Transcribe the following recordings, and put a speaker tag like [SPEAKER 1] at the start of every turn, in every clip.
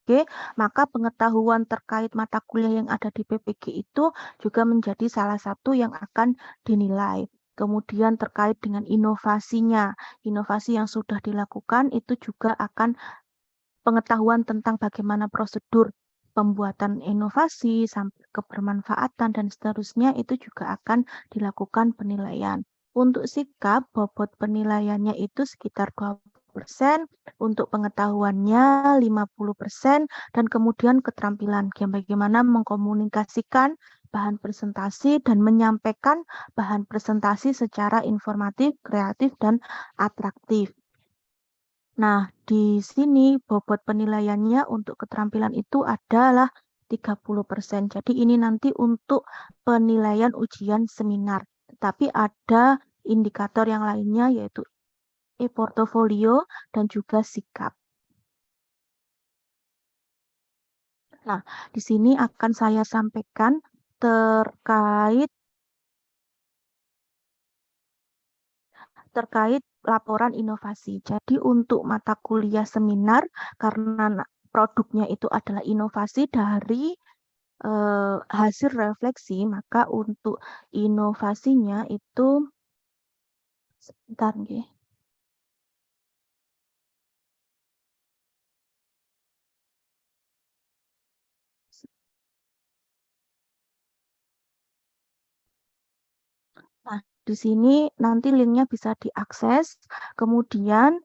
[SPEAKER 1] PPG, maka pengetahuan terkait mata kuliah yang ada di PPG itu juga menjadi salah satu yang akan dinilai. Kemudian terkait dengan inovasinya, inovasi yang sudah dilakukan itu juga akan pengetahuan tentang bagaimana prosedur pembuatan inovasi sampai kebermanfaatan dan seterusnya itu juga akan dilakukan penilaian. Untuk sikap, bobot penilaiannya itu sekitar 20%, untuk pengetahuannya 50%, dan kemudian keterampilan, bagaimana mengkomunikasikan bahan presentasi dan menyampaikan bahan presentasi secara informatif, kreatif, dan atraktif. Nah, di sini bobot penilaiannya untuk keterampilan itu adalah 30%. Jadi ini nanti untuk penilaian ujian seminar. Tetapi ada indikator yang lainnya yaitu e-portofolio dan juga sikap. Nah, di sini akan saya sampaikan terkait laporan inovasi. Jadi untuk mata kuliah seminar, karena produknya itu adalah inovasi dari hasil refleksi, maka untuk inovasinya itu sebentar nggih. Nah, di sini nanti linknya bisa diakses. Kemudian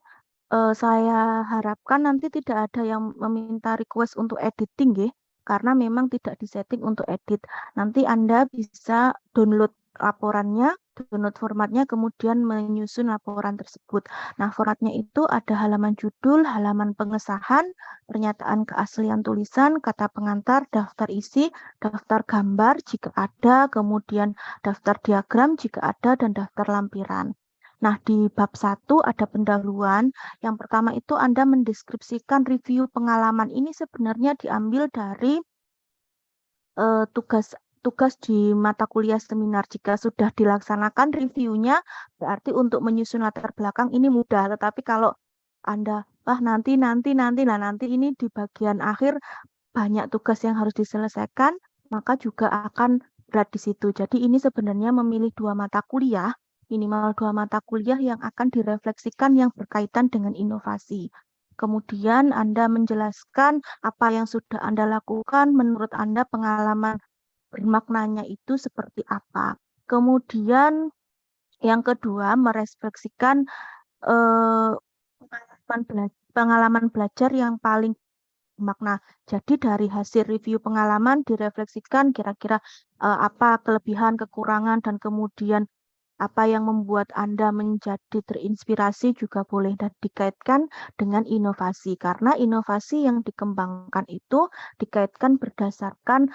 [SPEAKER 1] saya harapkan nanti tidak ada yang meminta request untuk editing, nggih, karena memang tidak disetting untuk edit. Nanti Anda bisa download laporannya, download formatnya, kemudian menyusun laporan tersebut. Nah, formatnya itu ada halaman judul, halaman pengesahan, pernyataan keaslian tulisan, kata pengantar, daftar isi, daftar gambar jika ada, kemudian daftar diagram jika ada, dan daftar lampiran. Nah, di bab 1 ada pendahuluan. Yang pertama itu Anda mendeskripsikan review pengalaman. Ini sebenarnya diambil dari tugas di mata kuliah seminar. Jika sudah dilaksanakan reviewnya, berarti untuk menyusun latar belakang ini mudah. Tetapi kalau Anda, nanti ini di bagian akhir banyak tugas yang harus diselesaikan, maka juga akan berat di situ. Jadi ini sebenarnya memilih minimal dua mata kuliah yang akan direfleksikan yang berkaitan dengan inovasi. Kemudian Anda menjelaskan apa yang sudah Anda lakukan, menurut Anda pengalaman bermaknanya itu seperti apa. Kemudian yang kedua, merefleksikan eh, pengalaman belajar yang paling makna. Jadi dari hasil review pengalaman direfleksikan kira-kira apa kelebihan, kekurangan, dan kemudian apa yang membuat Anda menjadi terinspirasi juga boleh dan dikaitkan dengan inovasi. Karena inovasi yang dikembangkan itu dikaitkan berdasarkan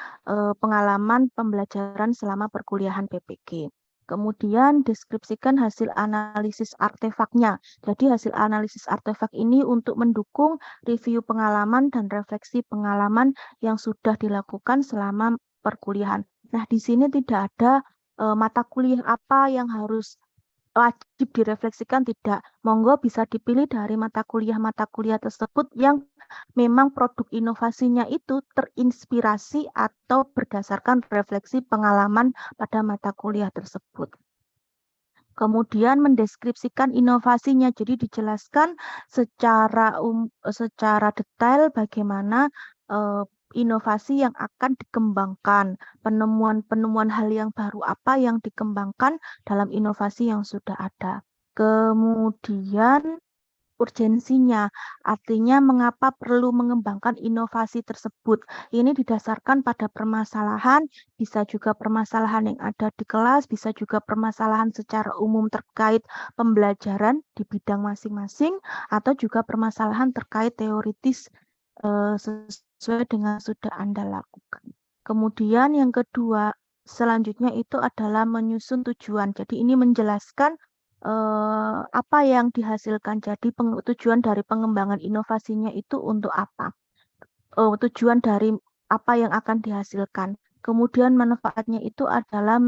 [SPEAKER 1] pengalaman pembelajaran selama perkuliahan PPG. Kemudian deskripsikan hasil analisis artefaknya. Jadi hasil analisis artefak ini untuk mendukung review pengalaman dan refleksi pengalaman yang sudah dilakukan selama perkuliahan. Nah, di sini tidak ada mata kuliah apa yang harus wajib direfleksikan, tidak. Monggo bisa dipilih dari mata kuliah tersebut yang memang produk inovasinya itu terinspirasi atau berdasarkan refleksi pengalaman pada mata kuliah tersebut. Kemudian mendeskripsikan inovasinya, jadi dijelaskan secara detail bagaimana inovasi yang akan dikembangkan, penemuan-penemuan hal yang baru apa yang dikembangkan dalam inovasi yang sudah ada. Kemudian urgensinya, artinya mengapa perlu mengembangkan inovasi tersebut. Ini didasarkan pada permasalahan, bisa juga permasalahan yang ada di kelas, bisa juga permasalahan secara umum terkait pembelajaran di bidang masing-masing, atau juga permasalahan terkait teoritis sesuai dengan sudah Anda lakukan. Kemudian yang kedua, selanjutnya itu adalah menyusun tujuan. Jadi ini menjelaskan apa yang dihasilkan. Jadi tujuan dari pengembangan inovasinya itu untuk apa? Tujuan dari apa yang akan dihasilkan. Kemudian manfaatnya itu adalah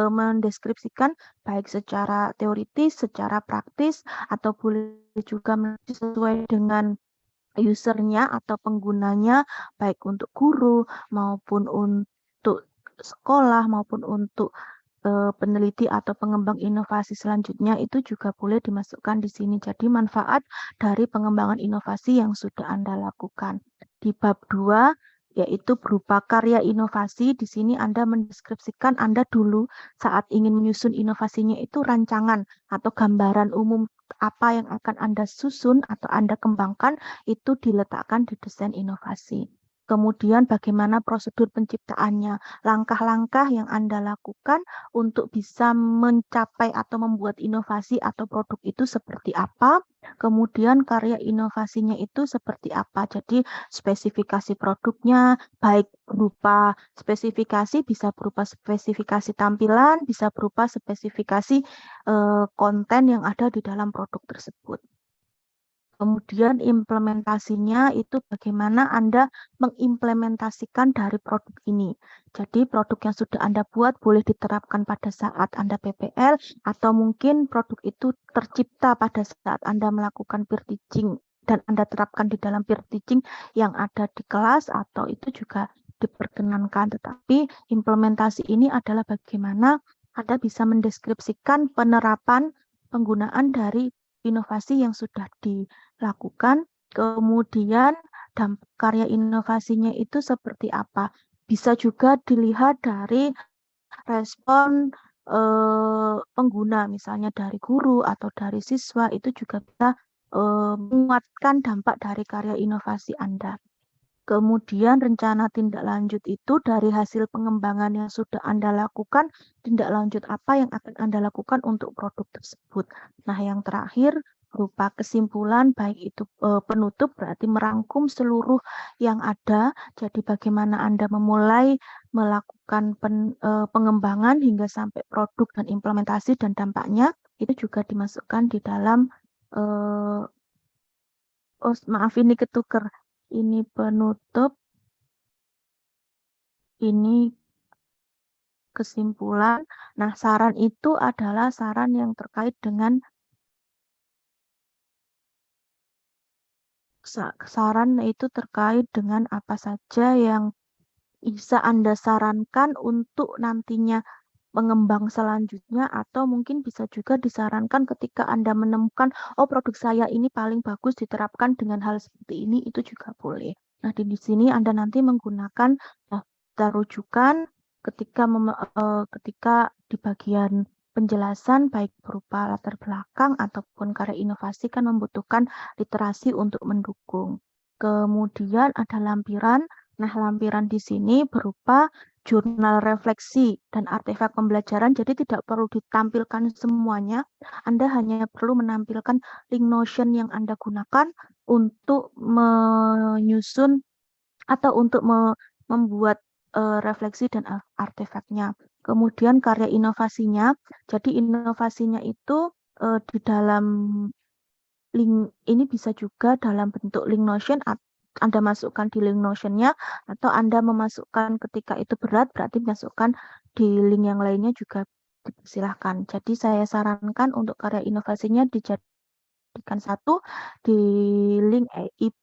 [SPEAKER 1] mendeskripsikan baik secara teoritis, secara praktis, atau boleh juga sesuai dengan usernya atau penggunanya, baik untuk guru maupun untuk sekolah maupun untuk peneliti atau pengembang inovasi selanjutnya itu juga boleh dimasukkan di sini. Jadi manfaat dari pengembangan inovasi yang sudah Anda lakukan. Di bab 2 yaitu berupa karya inovasi, di sini Anda mendeskripsikan Anda dulu saat ingin menyusun inovasinya itu rancangan atau gambaran umum apa yang akan Anda susun atau Anda kembangkan itu diletakkan di desain inovasi. Kemudian bagaimana prosedur penciptaannya, langkah-langkah yang Anda lakukan untuk bisa mencapai atau membuat inovasi atau produk itu seperti apa, kemudian karya inovasinya itu seperti apa. Jadi spesifikasi produknya baik berupa spesifikasi, bisa berupa spesifikasi tampilan, bisa berupa spesifikasi konten yang ada di dalam produk tersebut. Kemudian implementasinya itu bagaimana Anda mengimplementasikan dari produk ini. Jadi produk yang sudah Anda buat boleh diterapkan pada saat Anda PPL atau mungkin produk itu tercipta pada saat Anda melakukan peer teaching dan Anda terapkan di dalam peer teaching yang ada di kelas atau itu juga diperkenankan. Tetapi implementasi ini adalah bagaimana Anda bisa mendeskripsikan penerapan penggunaan dari inovasi yang sudah dilakukan, kemudian karya inovasinya itu seperti apa. Bisa juga dilihat dari respon pengguna, misalnya dari guru atau dari siswa, itu juga bisa menguatkan dampak dari karya inovasi Anda. Kemudian rencana tindak lanjut itu dari hasil pengembangan yang sudah Anda lakukan, tindak lanjut apa yang akan Anda lakukan untuk produk tersebut. Nah, yang terakhir berupa kesimpulan, baik itu penutup berarti merangkum seluruh yang ada. Jadi bagaimana Anda memulai melakukan pengembangan hingga sampai produk dan implementasi dan dampaknya itu juga dimasukkan di dalam oh maaf ini ketuker. Ini penutup, ini kesimpulan. Nah, saran itu adalah saran yang terkait dengan saran itu terkait dengan apa saja yang bisa Anda sarankan untuk nantinya pengembang selanjutnya atau mungkin bisa juga disarankan ketika Anda menemukan oh produk saya ini paling bagus diterapkan dengan hal seperti ini itu juga boleh. Nah, di sini Anda nanti menggunakan daftar rujukan ketika di bagian penjelasan baik berupa latar belakang ataupun karya inovasi kan membutuhkan literasi untuk mendukung. Kemudian ada lampiran. Nah, lampiran di sini berupa jurnal refleksi dan artefak pembelajaran, jadi tidak perlu ditampilkan semuanya. Anda hanya perlu menampilkan link Notion yang Anda gunakan untuk menyusun atau untuk membuat refleksi dan artefaknya. Kemudian karya inovasinya, jadi inovasinya itu di dalam link ini bisa juga dalam bentuk link Notion Anda masukkan di link Notion-nya atau Anda memasukkan ketika itu berat berarti masukkan di link yang lainnya juga silahkan. Jadi saya sarankan untuk karya inovasinya dijadikan satu di link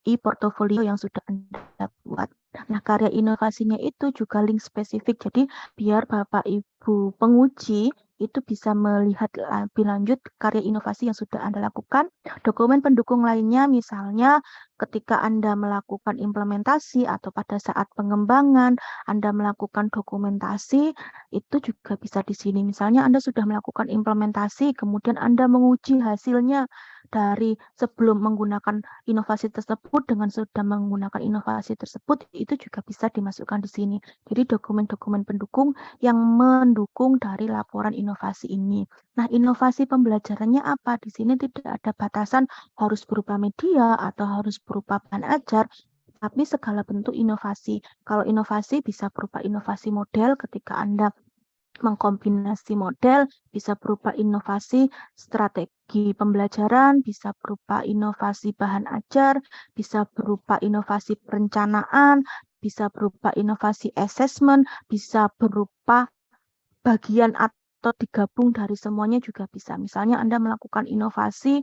[SPEAKER 1] e-portfolio yang sudah Anda buat. Nah, karya inovasinya itu juga link spesifik. Jadi biar Bapak Ibu penguji itu bisa melihat lebih lanjut karya inovasi yang sudah Anda lakukan. Dokumen pendukung lainnya misalnya ketika Anda melakukan implementasi atau pada saat pengembangan Anda melakukan dokumentasi itu juga bisa di sini. Misalnya Anda sudah melakukan implementasi, kemudian Anda menguji hasilnya dari sebelum menggunakan inovasi tersebut dengan sudah menggunakan inovasi tersebut itu juga bisa dimasukkan di sini. Jadi dokumen-dokumen pendukung yang mendukung dari laporan inovasi ini. Nah, inovasi pembelajarannya apa? Di sini tidak ada batasan harus berupa media atau harus berupa bahan ajar, tapi segala bentuk inovasi. Kalau inovasi bisa berupa inovasi model ketika Anda mengkombinasi model, bisa berupa inovasi strategi pembelajaran, bisa berupa inovasi bahan ajar, bisa berupa inovasi perencanaan, bisa berupa inovasi assessment, bisa berupa bagian atau digabung dari semuanya juga bisa. Misalnya Anda melakukan inovasi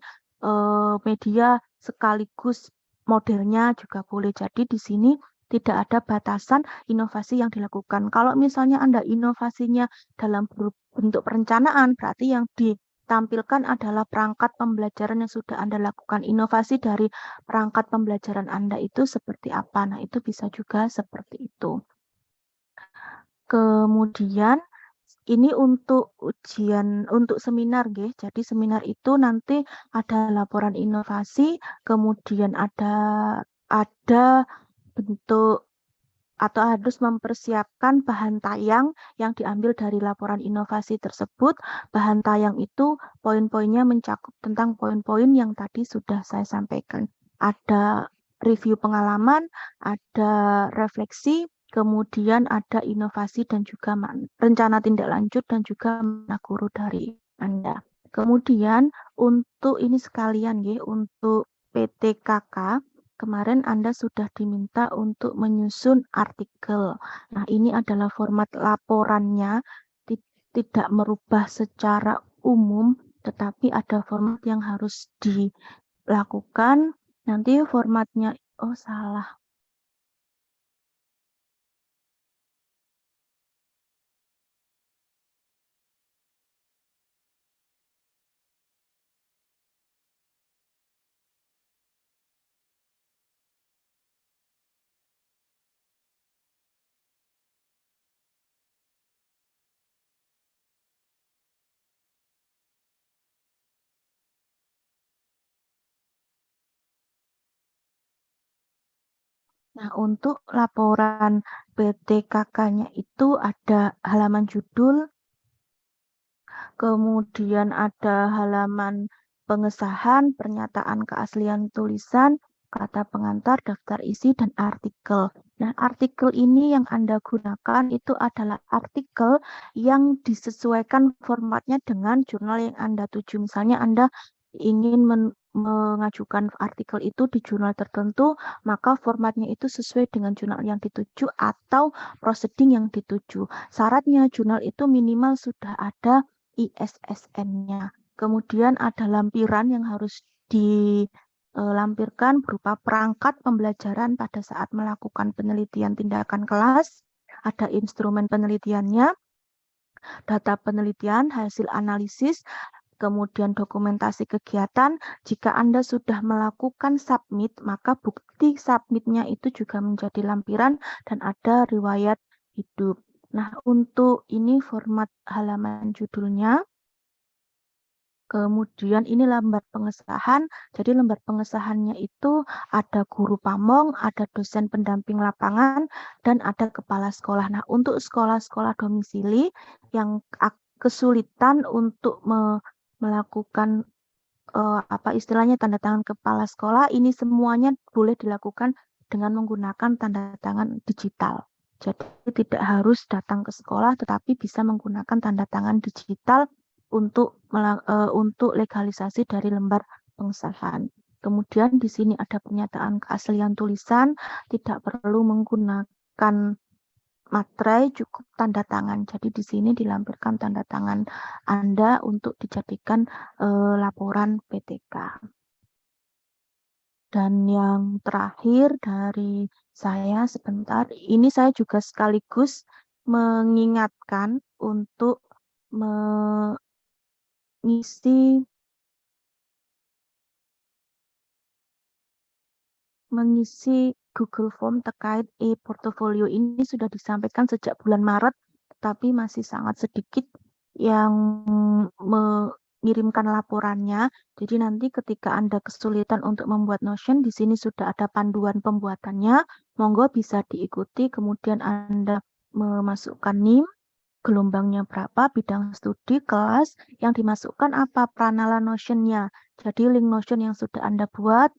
[SPEAKER 1] media sekaligus modelnya juga boleh. Jadi di sini tidak ada batasan inovasi yang dilakukan. Kalau misalnya Anda inovasinya dalam bentuk perencanaan, berarti yang ditampilkan adalah perangkat pembelajaran yang sudah Anda lakukan. Inovasi dari perangkat pembelajaran Anda itu seperti apa? Nah, itu bisa juga seperti itu. Kemudian ini untuk ujian, untuk seminar, nggih. Jadi seminar itu nanti ada laporan inovasi, kemudian ada bentuk atau harus mempersiapkan bahan tayang yang diambil dari laporan inovasi tersebut. Bahan tayang itu poin-poinnya mencakup tentang poin-poin yang tadi sudah saya sampaikan. Ada review pengalaman, ada refleksi, kemudian ada inovasi dan juga rencana tindak lanjut dan juga makna guru dari Anda. Kemudian untuk ini sekalian ya, untuk PTKK, kemarin Anda sudah diminta untuk menyusun artikel. Nah, ini adalah format laporannya, tidak merubah secara umum, tetapi ada format yang harus dilakukan. Nanti formatnya, oh salah. Nah, untuk laporan PTKK-nya itu ada halaman judul, kemudian ada halaman pengesahan, pernyataan keaslian tulisan, kata pengantar, daftar isi, dan artikel. Nah, artikel ini yang Anda gunakan itu adalah artikel yang disesuaikan formatnya dengan jurnal yang Anda tuju. Misalnya Anda ingin mengajukan artikel itu di jurnal tertentu, maka formatnya itu sesuai dengan jurnal yang dituju atau proceeding yang dituju. Syaratnya jurnal itu minimal sudah ada ISSN-nya. Kemudian ada lampiran yang harus dilampirkan berupa perangkat pembelajaran pada saat melakukan penelitian tindakan kelas, ada instrumen penelitiannya, data penelitian, hasil analisis, kemudian dokumentasi kegiatan. Jika Anda sudah melakukan submit, maka bukti submitnya itu juga menjadi lampiran dan ada riwayat hidup. Nah, untuk ini format halaman judulnya. Kemudian ini lembar pengesahan. Jadi lembar pengesahannya itu ada guru pamong, ada dosen pendamping lapangan, dan ada kepala sekolah. Nah, untuk sekolah-sekolah domisili yang kesulitan untuk melakukan apa istilahnya tanda tangan kepala sekolah, ini semuanya boleh dilakukan dengan menggunakan tanda tangan digital. Jadi tidak harus datang ke sekolah, tetapi bisa menggunakan tanda tangan digital untuk legalisasi dari lembar pengesahan. Kemudian di sini ada pernyataan keaslian tulisan, tidak perlu menggunakan materai, cukup tanda tangan. Jadi di sini dilampirkan tanda tangan Anda untuk dijadikan laporan PTK. Dan yang terakhir dari saya sebentar, ini saya juga sekaligus mengingatkan untuk mengisi Google Form terkait e-portfolio ini sudah disampaikan sejak bulan Maret, tapi masih sangat sedikit yang mengirimkan laporannya. Jadi nanti ketika Anda kesulitan untuk membuat Notion, di sini sudah ada panduan pembuatannya. Monggo bisa diikuti, kemudian Anda memasukkan NIM, gelombangnya berapa, bidang studi, kelas, yang dimasukkan apa, pranala Notion-nya. Jadi link Notion yang sudah Anda buat,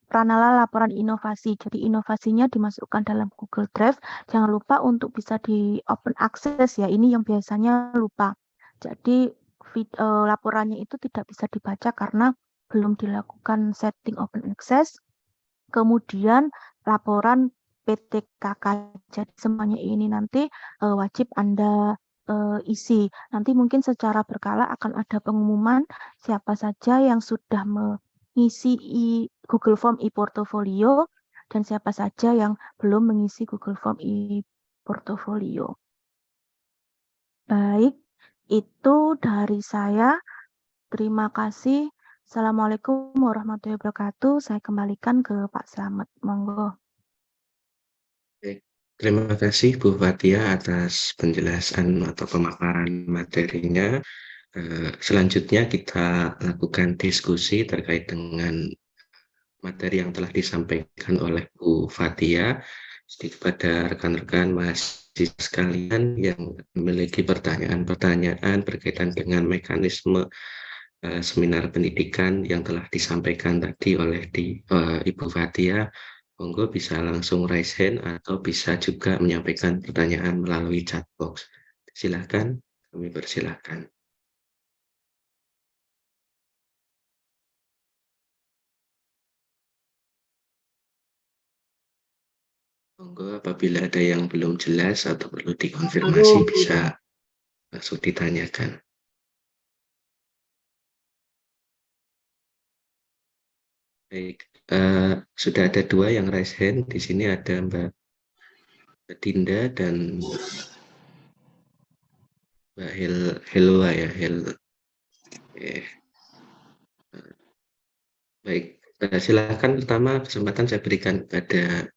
[SPEAKER 1] pranala laporan inovasi. Jadi inovasinya dimasukkan dalam Google Drive. Jangan lupa untuk bisa di open access ya. Ini yang biasanya lupa. Jadi laporannya itu tidak bisa dibaca karena belum dilakukan setting open access. Kemudian laporan PTKK. Jadi semuanya ini nanti wajib Anda isi. Nanti mungkin secara berkala akan ada pengumuman siapa saja yang sudah mengisi Google Form e-portofolio dan siapa saja yang belum mengisi Google Form e-portofolio. Baik, itu dari saya. Terima kasih. Assalamualaikum warahmatullahi wabarakatuh. Saya kembalikan ke Pak Slamet. Monggo.
[SPEAKER 2] Baik, terima kasih Bu Fatia atas penjelasan atau pemaparan materinya. Selanjutnya kita lakukan diskusi terkait dengan materi yang telah disampaikan oleh Bu Fatia. Jadi kepada rekan-rekan mahasiswa sekalian yang memiliki pertanyaan-pertanyaan berkaitan dengan mekanisme seminar pendidikan yang telah disampaikan tadi oleh Ibu Fatia, monggo bisa langsung raise hand atau bisa juga menyampaikan pertanyaan melalui chat box. Silakan, kami persilahkan. Monggo apabila ada yang belum jelas atau perlu dikonfirmasi bisa langsung ditanyakan. Baik, sudah ada 2 yang raise hand. Di sini ada Mbak Dinda dan Mbak Helwa ya. Eh, Baik, silakan pertama kesempatan saya berikan kepada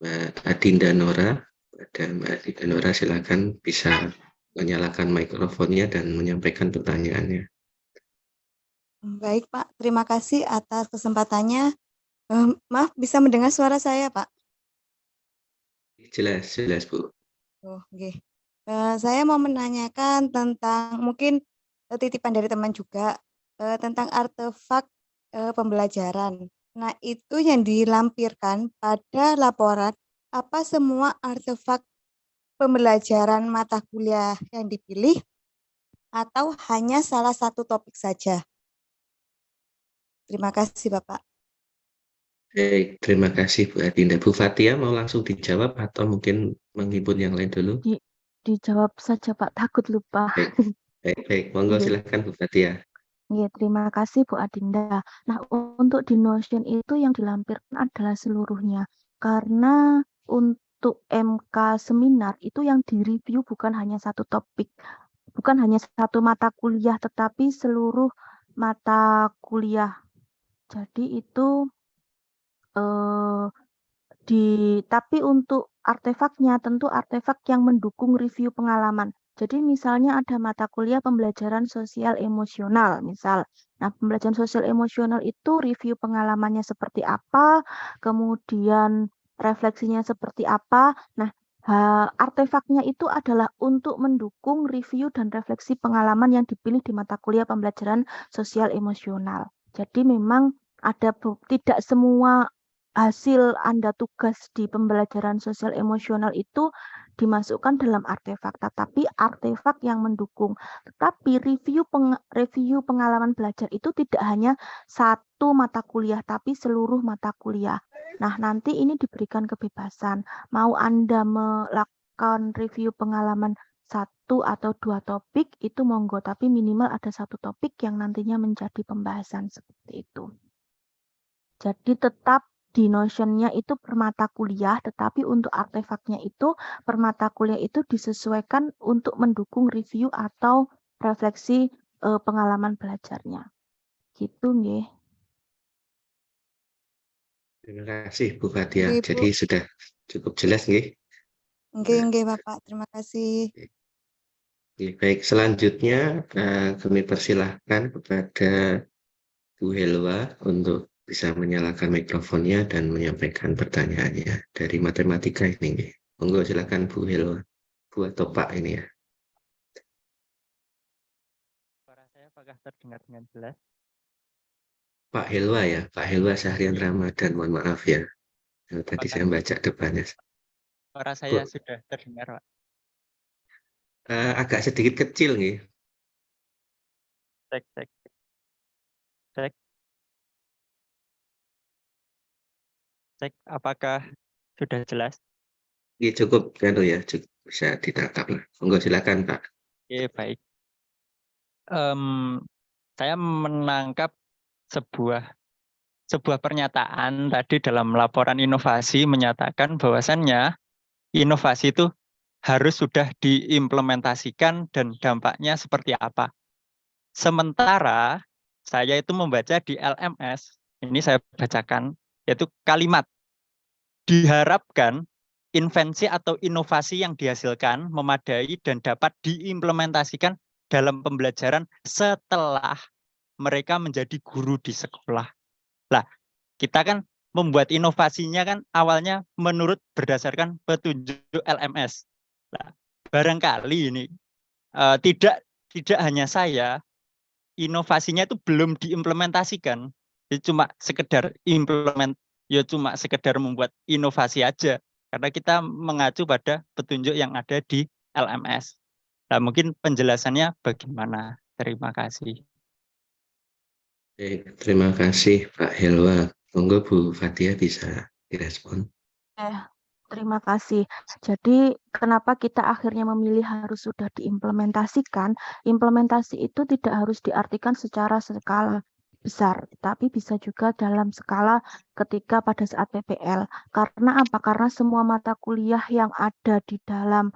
[SPEAKER 2] Mbak Adinda Nora. Pada Mbak Adinda Nora silakan bisa menyalakan mikrofonnya dan menyampaikan pertanyaannya.
[SPEAKER 3] Baik Pak, terima kasih atas kesempatannya. Maaf, bisa mendengar suara saya Pak?
[SPEAKER 2] Jelas Bu.
[SPEAKER 3] Oh, okay. Saya mau menanyakan tentang mungkin titipan dari teman juga tentang artefak pembelajaran. Nah, itu yang dilampirkan pada laporan apa semua artefak pembelajaran mata kuliah yang dipilih atau hanya salah satu topik saja? Terima kasih Bapak.
[SPEAKER 2] Baik, terima kasih Bu Adinda. Bu Fatia mau langsung dijawab atau mungkin menghimpun yang lain dulu?
[SPEAKER 1] Dijawab saja Pak, takut lupa.
[SPEAKER 2] Baik. Monggo silahkan Bu Fatia.
[SPEAKER 1] Iya, terima kasih Bu Adinda. Nah, untuk di Notion itu yang dilampirkan adalah seluruhnya. Karena untuk MK seminar itu yang direview bukan hanya satu topik, bukan hanya satu mata kuliah, tetapi seluruh mata kuliah. Jadi itu tapi untuk artefaknya tentu artefak yang mendukung review pengalaman. Jadi misalnya ada mata kuliah pembelajaran sosial emosional, misal. Nah, pembelajaran sosial emosional itu review pengalamannya seperti apa, kemudian refleksinya seperti apa. Nah, artefaknya itu adalah untuk mendukung review dan refleksi pengalaman yang dipilih di mata kuliah pembelajaran sosial emosional. Jadi memang tidak semua hasil Anda tugas di pembelajaran sosial emosional itu dimasukkan dalam artefak, tetapi artefak yang mendukung. Tetapi review pengalaman belajar itu tidak hanya satu mata kuliah, tapi seluruh mata kuliah. Nah, nanti ini diberikan kebebasan. Mau Anda melakukan review pengalaman satu atau 2 topik, itu monggo, tapi minimal ada satu topik yang nantinya menjadi pembahasan seperti itu. Jadi tetap di Notion-nya itu per mata kuliah, tetapi untuk artefaknya itu per mata kuliah itu disesuaikan untuk mendukung review atau refleksi pengalaman belajarnya. Gitu nggih.
[SPEAKER 2] Terima kasih Bu Fatia.
[SPEAKER 3] Oke, Bu.
[SPEAKER 2] Jadi sudah cukup jelas nggih?
[SPEAKER 3] Oke, Bapak. Terima kasih.
[SPEAKER 2] Baik, selanjutnya kami persilahkan kepada Bu Helwa untuk bisa menyalakan mikrofonnya dan menyampaikan pertanyaannya dari matematika ini. Monggo silakan Bu Helwa. Bu atau Pak ini ya.
[SPEAKER 4] Suara saya apakah terdengar dengan jelas?
[SPEAKER 2] Pak Helwa ya, Pak Helwa Syahrian Ramadan, mohon maaf ya. Tadi saya baca depannya.
[SPEAKER 4] Suara saya sudah terdengar, Pak.
[SPEAKER 2] Agak sedikit kecil nih.
[SPEAKER 4] Cek. Cek, apakah sudah jelas?
[SPEAKER 2] Ini cukup kan ya, cukup bisa ditangkap lah. Monggo silakan Pak.
[SPEAKER 4] Oke, baik. Saya menangkap sebuah sebuah pernyataan tadi dalam laporan inovasi menyatakan bahwasannya inovasi itu harus sudah diimplementasikan dan dampaknya seperti apa. Sementara saya itu membaca di LMS, ini saya bacakan, yaitu kalimat diharapkan invensi atau inovasi yang dihasilkan memadai dan dapat diimplementasikan dalam pembelajaran setelah mereka menjadi guru di sekolah. Lah, kita kan membuat inovasinya kan awalnya menurut berdasarkan petunjuk LMS. Nah, barangkali ini tidak hanya saya, inovasinya itu belum diimplementasikan. Jadi cuma sekedar cuma sekedar membuat inovasi aja. Karena kita mengacu pada petunjuk yang ada di LMS. Nah, mungkin penjelasannya bagaimana? Terima kasih.
[SPEAKER 2] Terima kasih Pak Helwa. Monggo Bu Fatia bisa direspon.
[SPEAKER 1] Terima kasih. Jadi kenapa kita akhirnya memilih harus sudah diimplementasikan? Implementasi itu tidak harus diartikan secara skala besar, tapi bisa juga dalam skala ketika pada saat PPL. Karena apa? Karena semua mata kuliah yang ada di dalam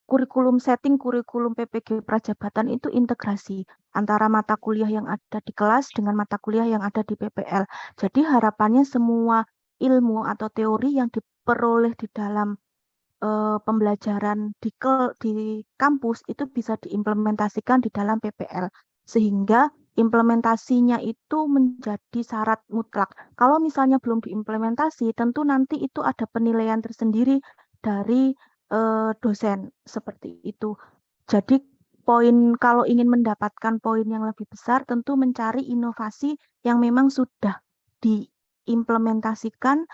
[SPEAKER 1] kurikulum PPG Prajabatan itu integrasi antara mata kuliah yang ada di kelas dengan mata kuliah yang ada di PPL. Jadi harapannya semua ilmu atau teori yang diperoleh di dalam pembelajaran di kampus itu bisa diimplementasikan di dalam PPL. Sehingga implementasinya itu menjadi syarat mutlak. Kalau misalnya belum diimplementasi, tentu nanti itu ada penilaian tersendiri dari dosen seperti itu. Jadi kalau ingin mendapatkan poin yang lebih besar, tentu mencari inovasi yang memang sudah diimplementasikan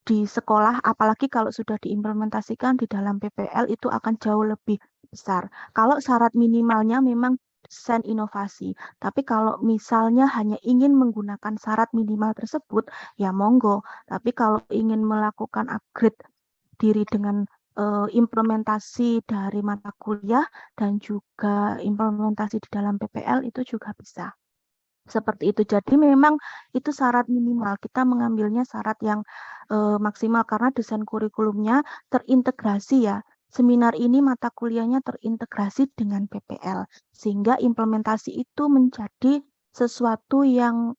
[SPEAKER 1] di sekolah, apalagi kalau sudah diimplementasikan di dalam PPL itu akan jauh lebih besar. Kalau syarat minimalnya memang desain inovasi, tapi kalau misalnya hanya ingin menggunakan syarat minimal tersebut, ya monggo. Tapi kalau ingin melakukan upgrade diri dengan implementasi dari mata kuliah dan juga implementasi di dalam PPL itu juga bisa. Seperti itu. Jadi memang itu syarat minimal. Kita mengambilnya syarat yang maksimal karena desain kurikulumnya terintegrasi ya. Seminar ini mata kuliahnya terintegrasi dengan PPL. Sehingga implementasi itu menjadi sesuatu yang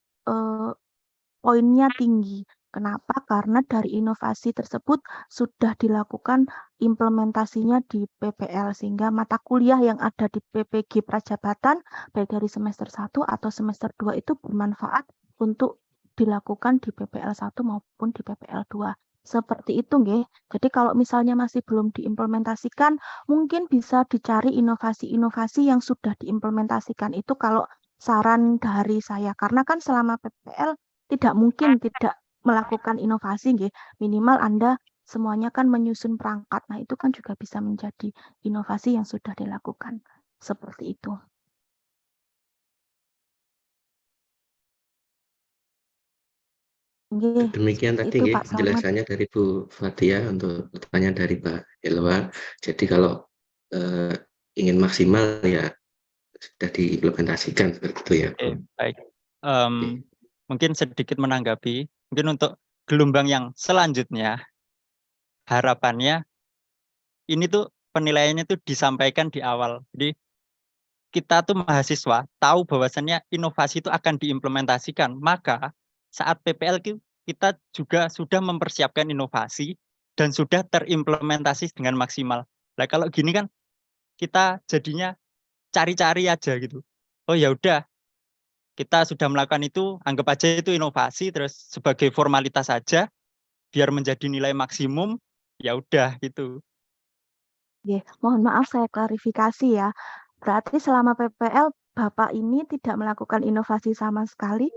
[SPEAKER 1] poinnya tinggi. Kenapa? Karena dari inovasi tersebut sudah dilakukan implementasinya di PPL sehingga mata kuliah yang ada di PPG Prajabatan baik dari semester 1 atau semester 2 itu bermanfaat untuk dilakukan di PPL 1 maupun di PPL 2. Seperti itu nggih. Jadi kalau misalnya masih belum diimplementasikan, mungkin bisa dicari inovasi-inovasi yang sudah diimplementasikan. Itu kalau saran dari saya karena kan selama PPL tidak mungkin tidak melakukan inovasi nggih. Minimal Anda semuanya kan menyusun perangkat. Nah, itu kan juga bisa menjadi inovasi yang sudah dilakukan. Seperti itu. Nggih,
[SPEAKER 2] Demikian tadi
[SPEAKER 1] itu
[SPEAKER 2] nggih
[SPEAKER 1] Pak Slamet.
[SPEAKER 2] penjelasannya dari Bu Fatia untuk pertanyaan dari Pak Helwa. Jadi kalau ingin maksimal ya sudah diimplementasikan seperti itu ya.
[SPEAKER 4] Oke, baik. Mungkin sedikit menanggapi, mungkin untuk gelombang yang selanjutnya, harapannya ini tuh penilaiannya tuh disampaikan di awal. Jadi kita tuh mahasiswa tahu bahwasannya inovasi itu akan diimplementasikan. Maka saat PPL kita juga sudah mempersiapkan inovasi dan sudah terimplementasi dengan maksimal. Nah kalau gini kan kita jadinya cari-cari aja gitu. Oh ya udah, kita sudah melakukan itu, anggap aja itu inovasi, terus sebagai formalitas saja, biar menjadi nilai maksimum, ya udah gitu.
[SPEAKER 1] Mohon maaf saya klarifikasi ya. Berarti selama PPL Bapak ini tidak melakukan inovasi sama sekali?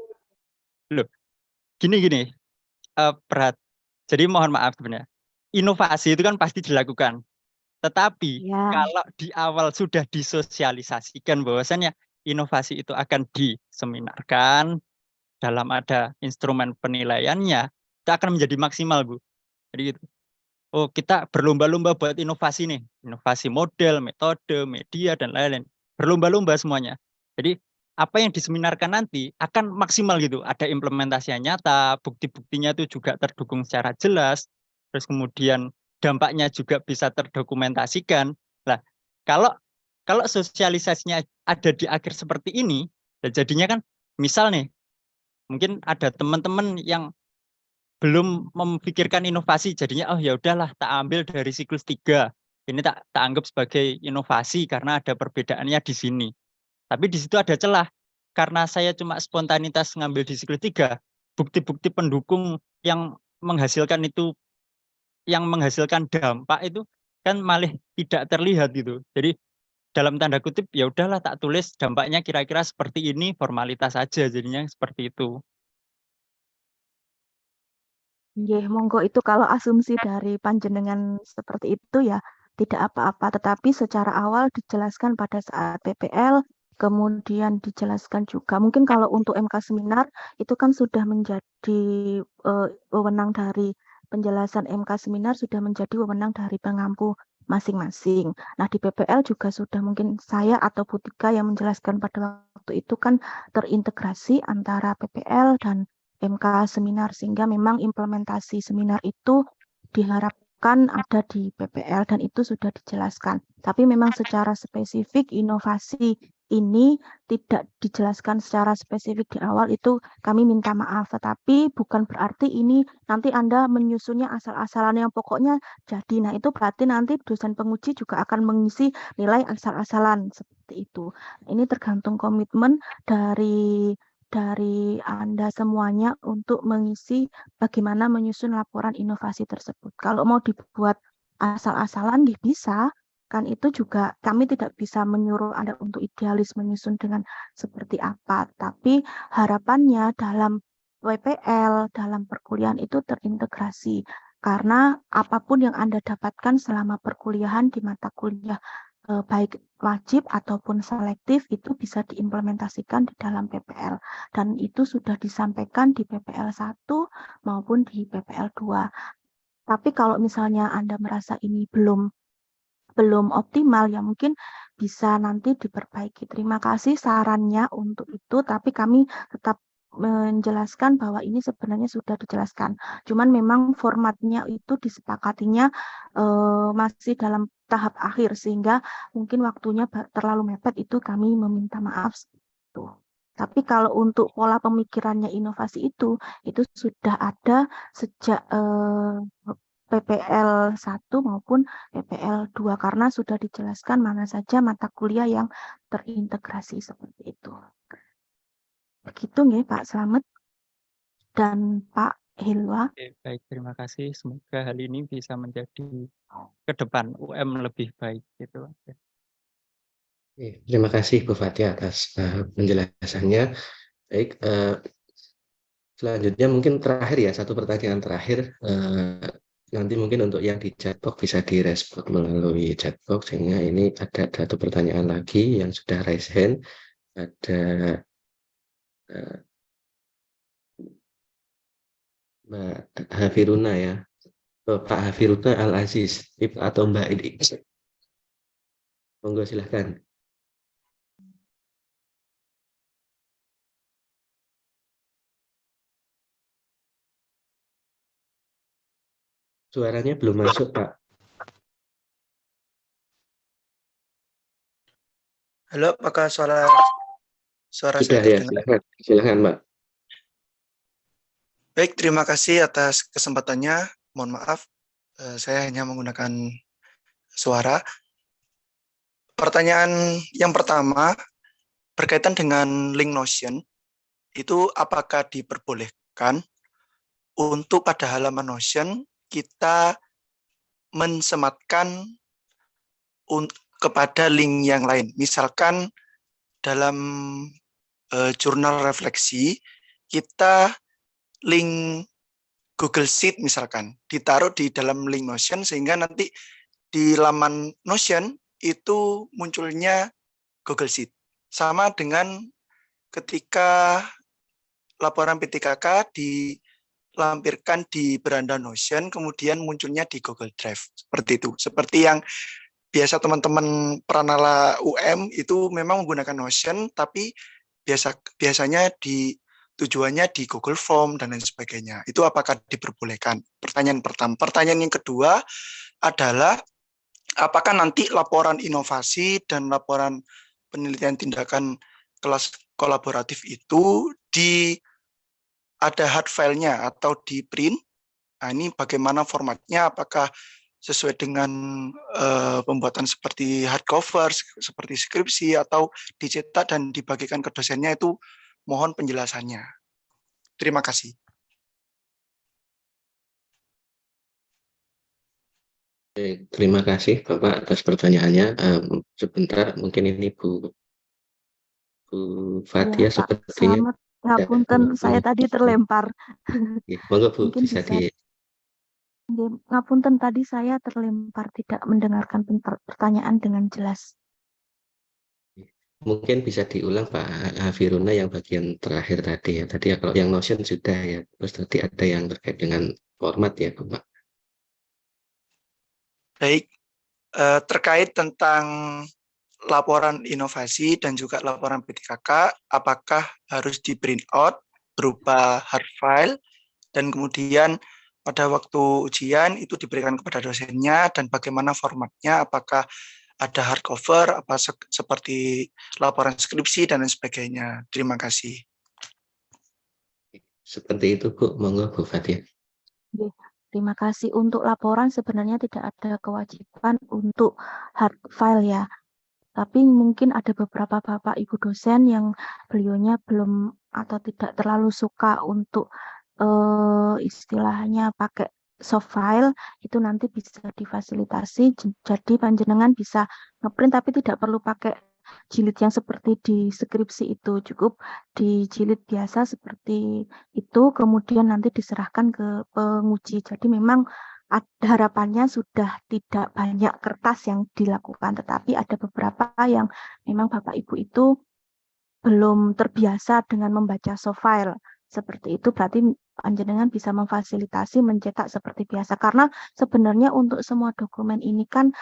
[SPEAKER 4] Loh, gini, jadi mohon maaf sebenarnya. Inovasi itu kan pasti dilakukan. Tetapi
[SPEAKER 1] Ya.
[SPEAKER 4] kalau di awal sudah disosialisasikan bahwasannya inovasi itu akan diseminarkan dalam ada instrumen penilaiannya, itu akan menjadi maksimal, Bu. Jadi gitu. Oh, kita berlomba-lomba buat inovasi nih. Inovasi model, metode, media, dan lain-lain. Berlomba-lomba semuanya. Jadi apa yang diseminarkan nanti akan maksimal gitu. Ada implementasinya nyata, bukti-buktinya itu juga terdukung secara jelas, terus kemudian dampaknya juga bisa terdokumentasikan. Nah, kalau sosialisasinya ada di akhir seperti ini, jadinya kan misal nih, mungkin ada teman-teman yang belum memikirkan inovasi, jadinya oh ya udahlah tak ambil dari siklus 3. Ini tak anggap sebagai inovasi karena ada perbedaannya di sini. Tapi di situ ada celah. Karena saya cuma spontanitas ngambil di siklus 3, bukti-bukti pendukung yang menghasilkan itu, yang menghasilkan dampak itu kan malah tidak terlihat gitu. Jadi dalam tanda kutip ya udahlah tak tulis dampaknya kira-kira seperti ini, formalitas saja jadinya seperti itu.
[SPEAKER 1] Nggih, monggo itu kalau asumsi dari panjenengan seperti itu ya tidak apa-apa, tetapi secara awal dijelaskan pada saat PPL, kemudian dijelaskan juga. Mungkin kalau untuk MK seminar itu kan sudah menjadi wewenang dari penjelasan MK seminar sudah menjadi wewenang dari pengampu masing-masing. Nah, di PPL juga sudah mungkin saya atau Bu Tika yang menjelaskan pada waktu itu kan terintegrasi antara PPL dan MK seminar sehingga memang implementasi seminar itu diharapkan ada di PPL dan itu sudah dijelaskan. Tapi memang secara spesifik inovasi ini tidak dijelaskan secara spesifik di awal, itu kami minta maaf. Tetapi bukan berarti ini nanti Anda menyusunnya asal-asalan yang pokoknya jadi. Nah, itu berarti nanti dosen penguji juga akan mengisi nilai asal-asalan seperti itu. Ini tergantung komitmen dari Anda semuanya untuk mengisi bagaimana menyusun laporan inovasi tersebut. Kalau mau dibuat asal-asalan, bisa. Kan itu juga kami tidak bisa menyuruh Anda untuk idealis menyusun dengan seperti apa. Tapi harapannya dalam WPL, dalam perkuliahan itu terintegrasi. Karena apapun yang Anda dapatkan selama perkuliahan di mata kuliah baik wajib ataupun selektif itu bisa diimplementasikan di dalam PPL dan itu sudah disampaikan di PPL 1 maupun di PPL 2. Tapi kalau misalnya Anda merasa ini belum optimal ya mungkin bisa nanti diperbaiki. Terima kasih sarannya untuk itu, tapi kami tetap menjelaskan bahwa ini sebenarnya sudah dijelaskan. Cuman memang formatnya itu disepakatinya masih dalam tahap akhir sehingga mungkin waktunya terlalu mepet, itu kami meminta maaf. Tapi kalau untuk pola pemikirannya inovasi itu sudah ada sejak PPL 1 maupun PPL 2 karena sudah dijelaskan mana saja mata kuliah yang terintegrasi seperti itu. Begitu nggih Pak Slamet dan Pak Hilwa.
[SPEAKER 4] Oke, baik, terima kasih. Semoga hal ini bisa menjadi ke depan UM lebih baik gitu.
[SPEAKER 2] Terima kasih Bu Fatia atas penjelasannya. Baik, selanjutnya mungkin terakhir ya, satu pertanyaan terakhir. Nanti mungkin untuk yang di chatbox bisa direspon melalui chatbox, sehingga ini ada satu pertanyaan lagi yang sudah raise hand. Ada Mbak Hafiruna ya, Pak Hafiruna Al-Aziz atau Mbak ini. Monggo silahkan. Suaranya belum masuk, Pak.
[SPEAKER 5] Halo, apakah suara
[SPEAKER 2] Sudah
[SPEAKER 5] saya
[SPEAKER 2] ya,
[SPEAKER 5] terdengar?
[SPEAKER 2] silakan Mbak.
[SPEAKER 5] Baik, terima kasih atas kesempatannya. Mohon maaf, saya hanya menggunakan suara. Pertanyaan yang pertama berkaitan dengan link Notion, itu apakah diperbolehkan untuk pada halaman Notion kita mensematkan kepada link yang lain. Misalkan dalam jurnal refleksi, kita link Google Sheet misalkan ditaruh di dalam link Notion sehingga nanti di laman Notion itu munculnya Google Sheet. Sama dengan ketika laporan PTKK dilampirkan di beranda Notion kemudian munculnya di Google Drive. Seperti itu. Seperti yang biasa teman-teman Pranala UM itu memang menggunakan Notion tapi biasanya tujuannya di Google Form dan lain sebagainya. Itu apakah diperbolehkan? Pertanyaan pertama. Pertanyaan yang kedua adalah apakah nanti laporan inovasi dan laporan penelitian tindakan kelas kolaboratif itu ada hard file-nya atau di print? Nah, ini bagaimana formatnya? Apakah sesuai dengan pembuatan seperti hardcover, seperti skripsi, atau dicetak dan dibagikan ke dosennya? Itu mohon penjelasannya. Terima kasih.
[SPEAKER 2] Terima kasih Bapak atas pertanyaannya. Sebentar, mungkin ini Bu Fathia
[SPEAKER 1] Ya, Pak
[SPEAKER 2] sepertinya
[SPEAKER 1] Slamet, ngapunten saya tadi terlempar.
[SPEAKER 2] Monggo Bu,
[SPEAKER 1] Mungkin
[SPEAKER 2] bisa
[SPEAKER 1] bisa. Ngapunten tadi saya terlempar tidak mendengarkan pertanyaan dengan jelas.
[SPEAKER 2] mungkin bisa diulang Pak Firuna yang bagian terakhir tadi ya. Tadi ya kalau yang Notion sudah ya. Terus tadi ada yang terkait dengan format ya Bapak.
[SPEAKER 5] Baik, terkait tentang laporan inovasi dan juga laporan PTKK, apakah harus di print out berupa hard file dan kemudian pada waktu ujian itu diberikan kepada dosennya, dan bagaimana formatnya, apakah ada hardcover, apa seperti laporan skripsi dan lain sebagainya. Terima kasih.
[SPEAKER 2] Seperti itu Bu, monggo Bu Fathia.
[SPEAKER 1] Terima kasih. Untuk laporan sebenarnya tidak ada kewajiban untuk hard file ya. Tapi mungkin ada beberapa Bapak Ibu dosen yang beliaunya belum atau tidak terlalu suka untuk istilahnya pakai soft file, itu nanti bisa difasilitasi. Jadi panjenengan bisa ngeprint tapi tidak perlu pakai jilid yang seperti di skripsi itu, cukup di jilid biasa seperti itu, kemudian nanti diserahkan ke penguji. Jadi memang harapannya sudah tidak banyak kertas yang dilakukan, tetapi ada beberapa yang memang Bapak Ibu itu belum terbiasa dengan membaca soft file. Seperti itu berarti panjenengan bisa memfasilitasi mencetak seperti biasa. Karena sebenarnya untuk semua dokumen ini kan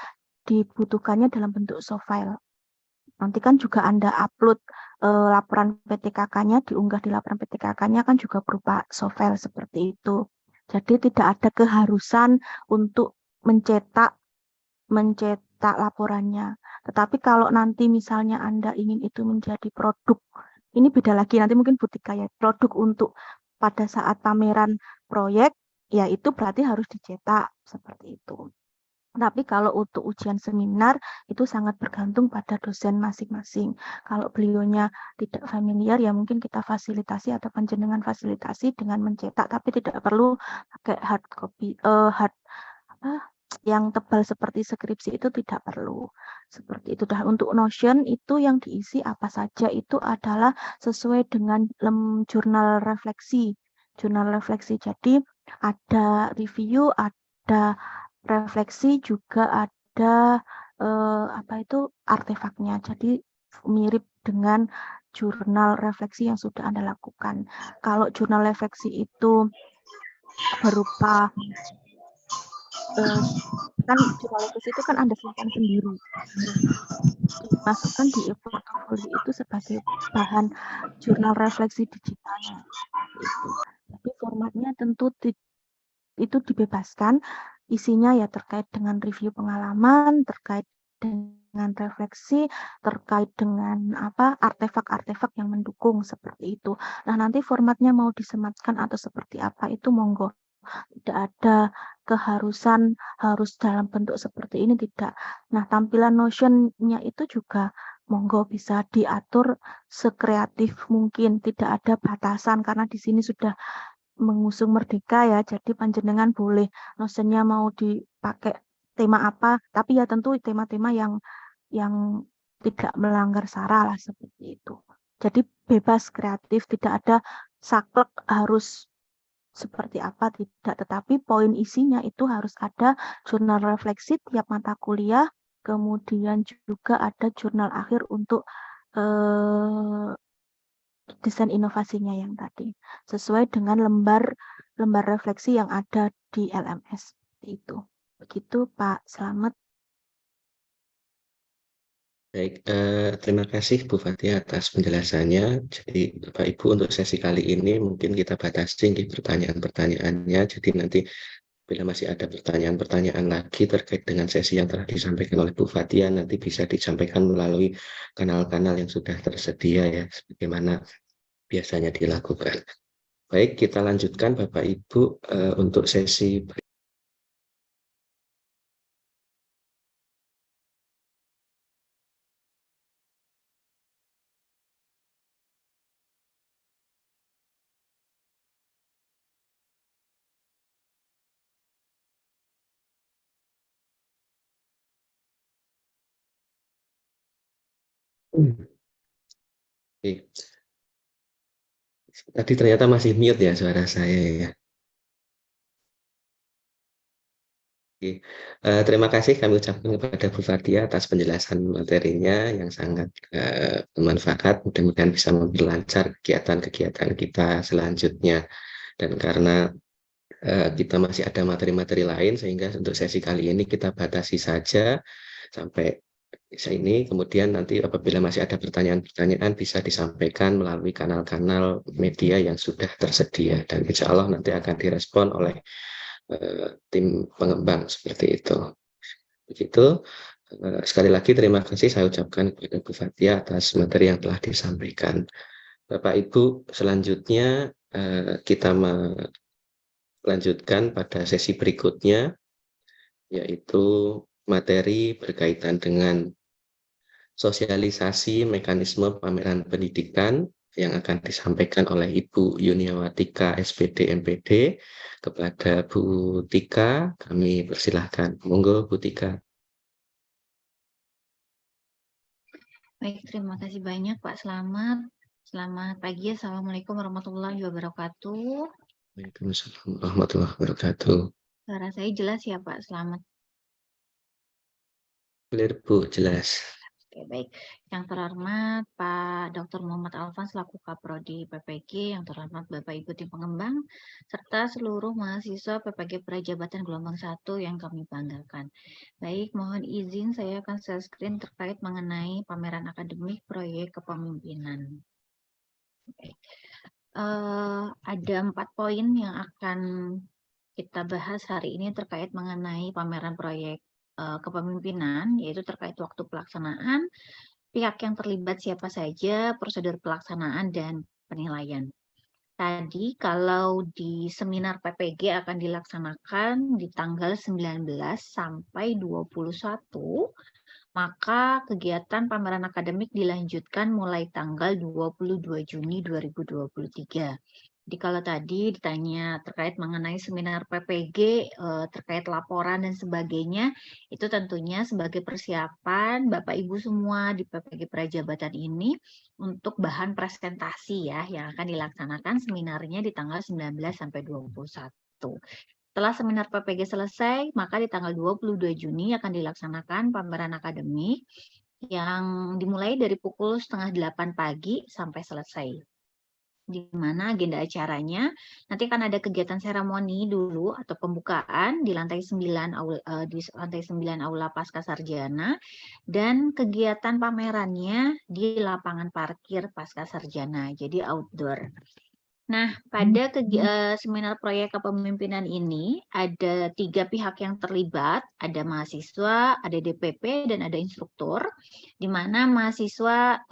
[SPEAKER 1] dibutuhkannya dalam bentuk soft file. Nanti kan juga Anda upload laporan PTKK-nya, diunggah di laporan PTKK-nya kan juga berupa soft file seperti itu. Jadi tidak ada keharusan untuk mencetak laporannya. Tetapi kalau nanti misalnya Anda ingin itu menjadi produk, ini beda lagi, nanti mungkin Butika ya, produk untuk pada saat pameran proyek, ya itu berarti harus dicetak seperti itu. Tapi kalau untuk ujian seminar itu sangat bergantung pada dosen masing-masing. Kalau beliaunya tidak familiar ya mungkin kita fasilitasi atau panjenengan fasilitasi dengan mencetak, tapi tidak perlu pakai hard copy, yang tebal seperti skripsi itu tidak perlu. Seperti itu. Dah untuk Notion itu yang diisi apa saja itu adalah sesuai dengan jurnal refleksi. Jurnal refleksi. Jadi ada review, ada refleksi, juga ada artefaknya. Jadi mirip dengan jurnal refleksi yang sudah Anda lakukan. Kalau jurnal refleksi itu berupa kan jurnal refleksi itu kan Anda simpan sendiri. Dimasukkan di e-portfolio itu sebagai bahan jurnal refleksi digitalnya. Itu. Jadi formatnya tentu itu dibebaskan, isinya ya terkait dengan review pengalaman, terkait dengan refleksi, terkait dengan artefak-artefak yang mendukung seperti itu. Nah, nanti formatnya mau disematkan atau seperti apa itu monggo. Tidak ada keharusan harus dalam bentuk seperti ini, tidak. Nah, tampilan Notion-nya itu juga monggo bisa diatur sekreatif mungkin, tidak ada batasan karena di sini sudah mengusung merdeka ya, jadi panjenengan boleh Notion-nya mau dipakai tema apa, tapi ya tentu tema-tema yang tidak melanggar sara lah seperti itu. Jadi bebas kreatif, tidak ada saklek harus seperti apa, tidak, tetapi poin isinya itu harus ada jurnal refleksi tiap mata kuliah, kemudian juga ada jurnal akhir untuk desain inovasinya yang tadi, sesuai dengan lembar refleksi yang ada di LMS. Itu. Begitu Pak Slamet.
[SPEAKER 2] Baik, terima kasih Bu Fathia atas penjelasannya. Jadi Bapak Ibu untuk sesi kali ini mungkin kita batasi nih pertanyaan-pertanyaannya. Jadi nanti bila masih ada pertanyaan-pertanyaan lagi terkait dengan sesi yang telah disampaikan oleh Bu Fathia, nanti bisa disampaikan melalui kanal-kanal yang sudah tersedia ya, sebagaimana biasanya dilakukan. Baik, kita lanjutkan Bapak Ibu untuk sesi Oke. Tadi ternyata masih mute ya suara saya ya. Oke. Terima kasih kami ucapkan kepada Bu Fathia atas penjelasan materinya yang sangat bermanfaat. Mudah-mudahan bisa memperlancar kegiatan-kegiatan kita selanjutnya. Dan karena kita masih ada materi-materi lain, sehingga untuk sesi kali ini kita batasi saja sampai sini. Kemudian nanti apabila masih ada pertanyaan-pertanyaan bisa disampaikan melalui kanal-kanal media yang sudah tersedia. Dan insya Allah nanti akan direspon oleh tim pengembang seperti itu. Begitu. Sekali lagi terima kasih saya ucapkan kepada Bu Fathia atas materi yang telah disampaikan. Bapak Ibu, selanjutnya kita melanjutkan pada sesi berikutnya, yaitu materi berkaitan dengan sosialisasi mekanisme pameran pendidikan yang akan disampaikan oleh Ibu Yuniawatika SPD MPD. Kepada Bu Tika, kami persilahkan. Monggo Bu Tika.
[SPEAKER 6] Baik, terima kasih banyak Pak Slamet. Selamat pagi, Assalamualaikum warahmatullahi wabarakatuh.
[SPEAKER 2] Waalaikumsalam warahmatullahi wabarakatuh.
[SPEAKER 6] Suara saya jelas ya Pak Slamet?
[SPEAKER 2] Clear Bu, jelas.
[SPEAKER 6] Oke, baik. Yang terhormat Pak Dr. Muhammad Alfan selaku Kaprodi PPG, yang terhormat Bapak Ibu tim pengembang, serta seluruh mahasiswa PPG Prajabatan Gelombang 1 yang kami banggakan. Baik, mohon izin saya akan share screen terkait mengenai pameran akademik proyek kepemimpinan. Baik. Ada 4 poin yang akan kita bahas hari ini terkait mengenai pameran proyek kepemimpinan, yaitu terkait waktu pelaksanaan, pihak yang terlibat siapa saja, prosedur pelaksanaan, dan penilaian. Tadi kalau di seminar PPG akan dilaksanakan di tanggal 19 sampai 21, maka kegiatan pameran akademik dilanjutkan mulai tanggal 22 Juni 2023. Jadi kalau tadi ditanya terkait mengenai seminar PPG, terkait laporan dan sebagainya, itu tentunya sebagai persiapan Bapak Ibu semua di PPG Prajabatan ini untuk bahan presentasi ya, yang akan dilaksanakan seminarnya di tanggal 19 sampai 21. Setelah seminar PPG selesai, maka di tanggal 22 Juni akan dilaksanakan pameran akademik yang dimulai dari pukul 7:30 pagi sampai selesai. Di mana agenda acaranya nanti akan ada kegiatan seremoni dulu atau pembukaan di lantai 9 aula Pasca Sarjana, dan kegiatan pamerannya di lapangan parkir Pasca Sarjana, jadi outdoor. Nah, pada seminar proyek kepemimpinan ini ada 3 pihak yang terlibat, ada mahasiswa, ada DPP, dan ada instruktur, di mana mahasiswa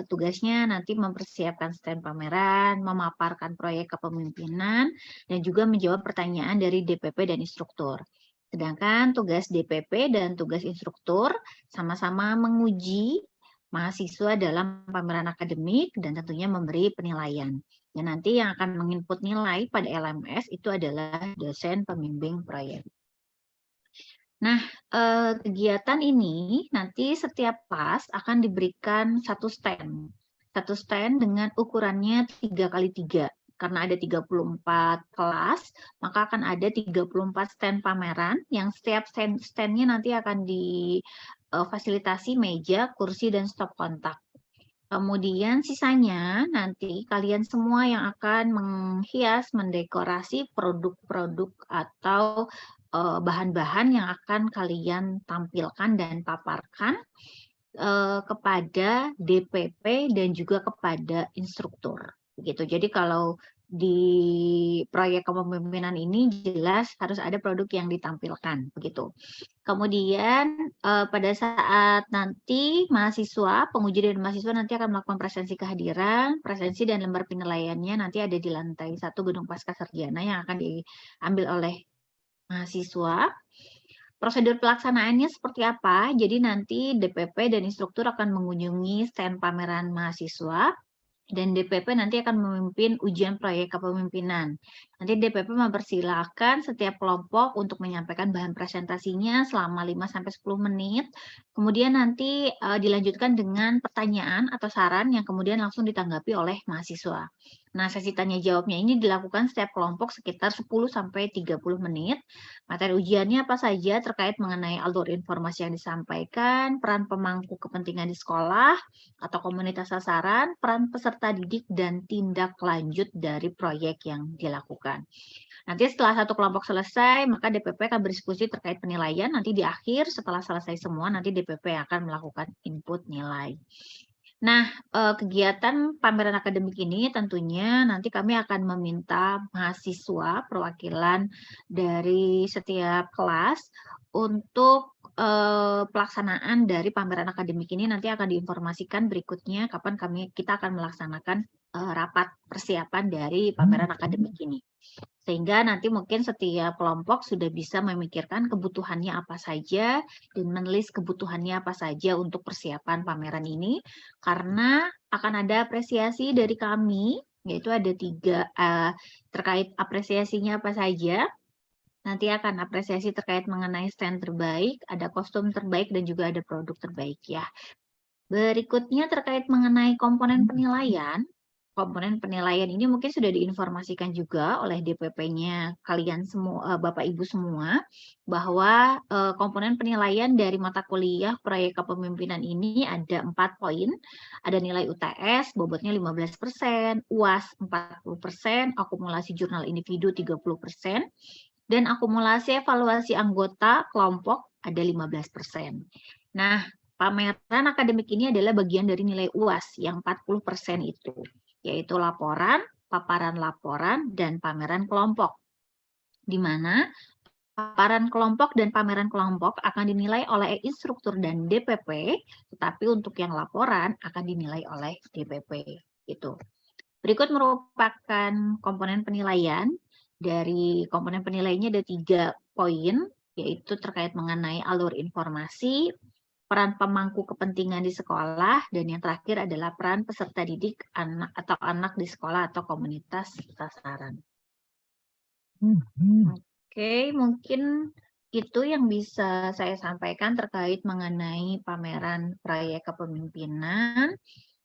[SPEAKER 6] tugasnya nanti mempersiapkan stand pameran, memaparkan proyek kepemimpinan, dan juga menjawab pertanyaan dari DPP dan instruktur. Sedangkan tugas DPP dan tugas instruktur sama-sama menguji mahasiswa dalam pameran akademik dan tentunya memberi penilaian. Dan nanti yang akan menginput nilai pada LMS itu adalah dosen pembimbing proyek. Nah, kegiatan ini nanti setiap kelas akan diberikan satu stand. Satu stand dengan ukurannya 3x3. Karena ada 34 kelas, maka akan ada 34 stand pameran yang setiap stand-nya nanti akan difasilitasi meja, kursi, dan stop kontak. Kemudian sisanya nanti kalian semua yang akan menghias, mendekorasi produk-produk atau bahan-bahan yang akan kalian tampilkan dan paparkan kepada DPP dan juga kepada instruktur. Begitu. Jadi kalau di proyek kepemimpinan ini jelas harus ada produk yang ditampilkan, begitu. Kemudian pada saat nanti mahasiswa, penguji dan mahasiswa nanti akan melakukan presensi kehadiran, presensi dan lembar penilaiannya nanti ada di lantai 1 gedung Pascasarjana yang akan diambil oleh mahasiswa. Prosedur pelaksanaannya seperti apa? Jadi nanti DPP dan instruktur akan mengunjungi stand pameran mahasiswa, dan DPP nanti akan memimpin ujian proyek kepemimpinan. Nanti DPP mempersilahkan setiap kelompok untuk menyampaikan bahan presentasinya selama 5-10 menit. Kemudian nanti dilanjutkan dengan pertanyaan atau saran yang kemudian langsung ditanggapi oleh mahasiswa. Nah, sesi tanya jawabnya ini dilakukan setiap kelompok sekitar 10-30 menit. Materi ujiannya apa saja terkait mengenai alur informasi yang disampaikan, peran pemangku kepentingan di sekolah atau komunitas sasaran, peran peserta didik, dan tindak lanjut dari proyek yang dilakukan. Nanti setelah satu kelompok selesai, maka DPP akan berdiskusi terkait penilaian. Nanti di akhir, setelah selesai semua, nanti DPP akan melakukan input nilai. Nah, kegiatan pameran akademik ini tentunya nanti kami akan meminta mahasiswa perwakilan dari setiap kelas untuk pelaksanaan dari pameran akademik ini nanti akan diinformasikan berikutnya kapan kita akan melaksanakan rapat persiapan dari pameran akademik ini. Sehingga nanti mungkin setiap kelompok sudah bisa memikirkan kebutuhannya apa saja dan menulis kebutuhannya apa saja untuk persiapan pameran ini. Karena akan ada apresiasi dari kami, yaitu ada 3 terkait apresiasinya apa saja. Nanti akan apresiasi terkait mengenai stand terbaik, ada kostum terbaik, dan juga ada produk terbaik ya. Berikutnya terkait mengenai komponen penilaian. Komponen penilaian ini mungkin sudah diinformasikan juga oleh DPP-nya kalian semua, Bapak Ibu semua, bahwa komponen penilaian dari mata kuliah proyek kepemimpinan ini ada 4 poin. Ada nilai UTS, bobotnya 15%, UAS 40%, akumulasi jurnal individu 30%, dan akumulasi evaluasi anggota kelompok ada 15%. Nah, pameran akademik ini adalah bagian dari nilai UAS yang 40% itu, yaitu laporan, paparan laporan, dan pameran kelompok. Di mana paparan kelompok dan pameran kelompok akan dinilai oleh instruktur dan DPP, tetapi untuk yang laporan akan dinilai oleh DPP. Itu. Berikut merupakan komponen penilaian. Dari komponen penilaiannya ada 3 poin, yaitu terkait mengenai alur informasi, peran pemangku kepentingan di sekolah, dan yang terakhir adalah peran peserta didik anak di sekolah atau komunitas sasaran. Oke, mungkin itu yang bisa saya sampaikan terkait mengenai pameran proyek kepemimpinan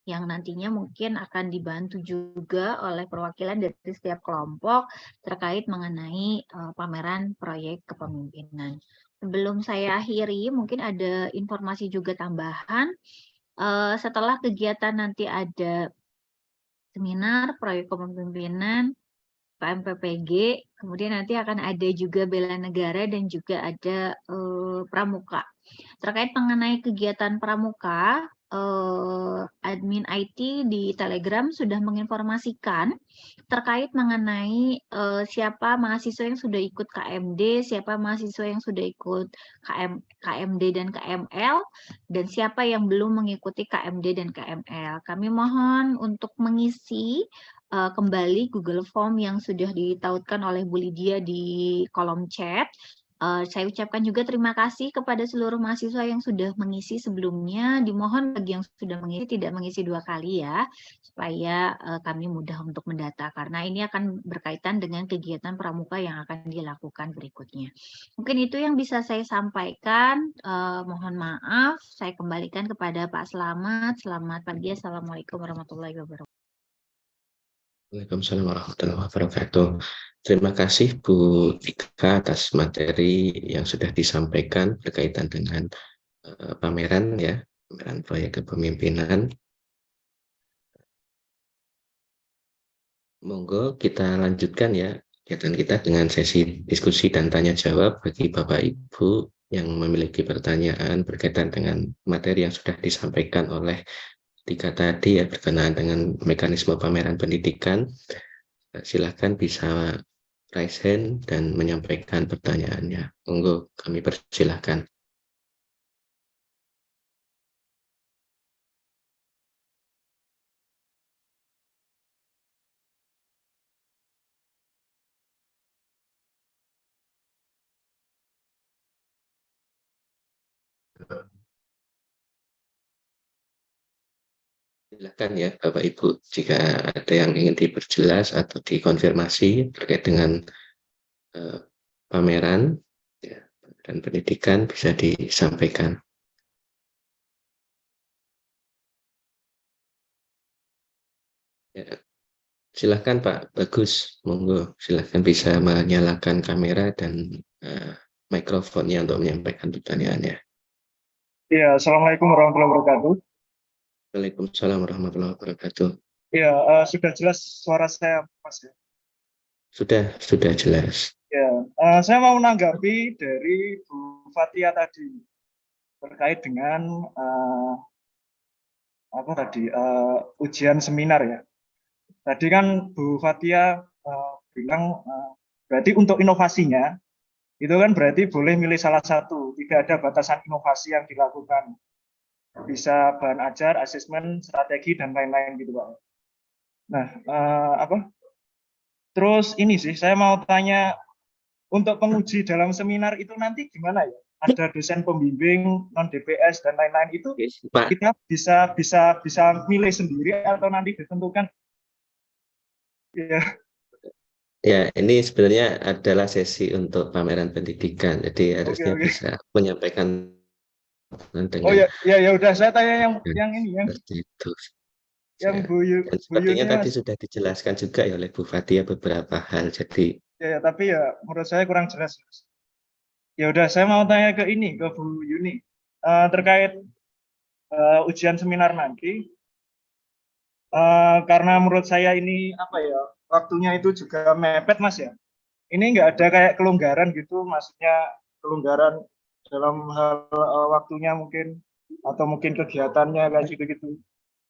[SPEAKER 6] yang nantinya mungkin akan dibantu juga oleh perwakilan dari setiap kelompok terkait mengenai pameran proyek kepemimpinan. Sebelum saya akhiri, mungkin ada informasi juga tambahan. Setelah kegiatan nanti ada seminar proyek kepemimpinan KMPPG, kemudian nanti akan ada juga bela negara dan juga ada pramuka. Terkait mengenai kegiatan pramuka, admin IT di Telegram sudah menginformasikan terkait mengenai siapa mahasiswa yang sudah ikut KMD, siapa mahasiswa yang sudah ikut KMD dan KML, dan siapa yang belum mengikuti KMD dan KML. Kami mohon untuk mengisi kembali Google Form yang sudah ditautkan oleh Bu Lydia di kolom chat. Saya ucapkan juga terima kasih kepada seluruh mahasiswa yang sudah mengisi sebelumnya. Dimohon bagi yang sudah mengisi tidak mengisi 2 kali ya, supaya kami mudah untuk mendata, karena ini akan berkaitan dengan kegiatan pramuka yang akan dilakukan berikutnya. Mungkin itu yang bisa saya sampaikan. Mohon maaf, saya kembalikan kepada Pak Slamet. Selamat pagi, Assalamualaikum warahmatullahi wabarakatuh.
[SPEAKER 2] Waalaikumsalam warahmatullahi wabarakatuh. Terima kasih Bu Tika atas materi yang sudah disampaikan berkaitan dengan pameran ya, pameran proyek kepemimpinan. Monggo kita lanjutkan ya kegiatan kita dengan sesi diskusi dan tanya jawab bagi Bapak Ibu yang memiliki pertanyaan berkaitan dengan materi yang sudah disampaikan oleh tiga tadi ya berkenaan dengan mekanisme pameran pendidikan, silakan bisa raise hand dan menyampaikan pertanyaannya. Monggo kami persilahkan. Silakan ya Bapak Ibu, jika ada yang ingin diperjelas atau dikonfirmasi terkait dengan pameran ya, dan pendidikan bisa disampaikan. Ya, silakan Pak Bagus, monggo silakan bisa menyalakan kamera dan mikrofonnya untuk menyampaikan pertanyaannya.
[SPEAKER 7] Ya, Assalamualaikum warahmatullahi wabarakatuh.
[SPEAKER 2] Waalaikumsalam warahmatullahi wabarakatuh.
[SPEAKER 7] Ya, sudah jelas suara saya, Mas.
[SPEAKER 2] Sudah jelas.
[SPEAKER 7] Ya, saya mau menanggapi dari Bu Fatia tadi terkait dengan ujian seminar ya. Tadi kan Bu Fatia bilang berarti untuk inovasinya itu kan berarti boleh milih salah satu, tidak ada batasan inovasi yang dilakukan. Bisa bahan ajar, asesmen, strategi dan lain-lain gitu Pak. Nah, terus ini sih saya mau tanya, untuk penguji dalam seminar itu nanti gimana ya? Ada dosen pembimbing, non DPS dan lain-lain itu
[SPEAKER 2] Pak.
[SPEAKER 7] Kita bisa milih sendiri atau nanti ditentukan? Ya.
[SPEAKER 2] Ya, ini sebenarnya adalah sesi untuk pameran pendidikan, jadi harusnya bisa menyampaikan dengan.
[SPEAKER 7] Oh ya udah saya tanya yang ini yang
[SPEAKER 2] itu.
[SPEAKER 7] Yang
[SPEAKER 2] ya. Dan sepertinya tadi sudah dijelaskan juga ya oleh Bu Fatia beberapa hal, jadi
[SPEAKER 7] ya tapi ya menurut saya kurang jelas. Ya udah saya mau tanya ke ini, ke Bu Yuni terkait ujian seminar nanti, karena menurut saya ini waktunya itu juga mepet Mas ya. Ini nggak ada kayak kelonggaran gitu, maksudnya kelonggaran dalam hal waktunya mungkin, atau mungkin kegiatannya kayak gitu-gitu.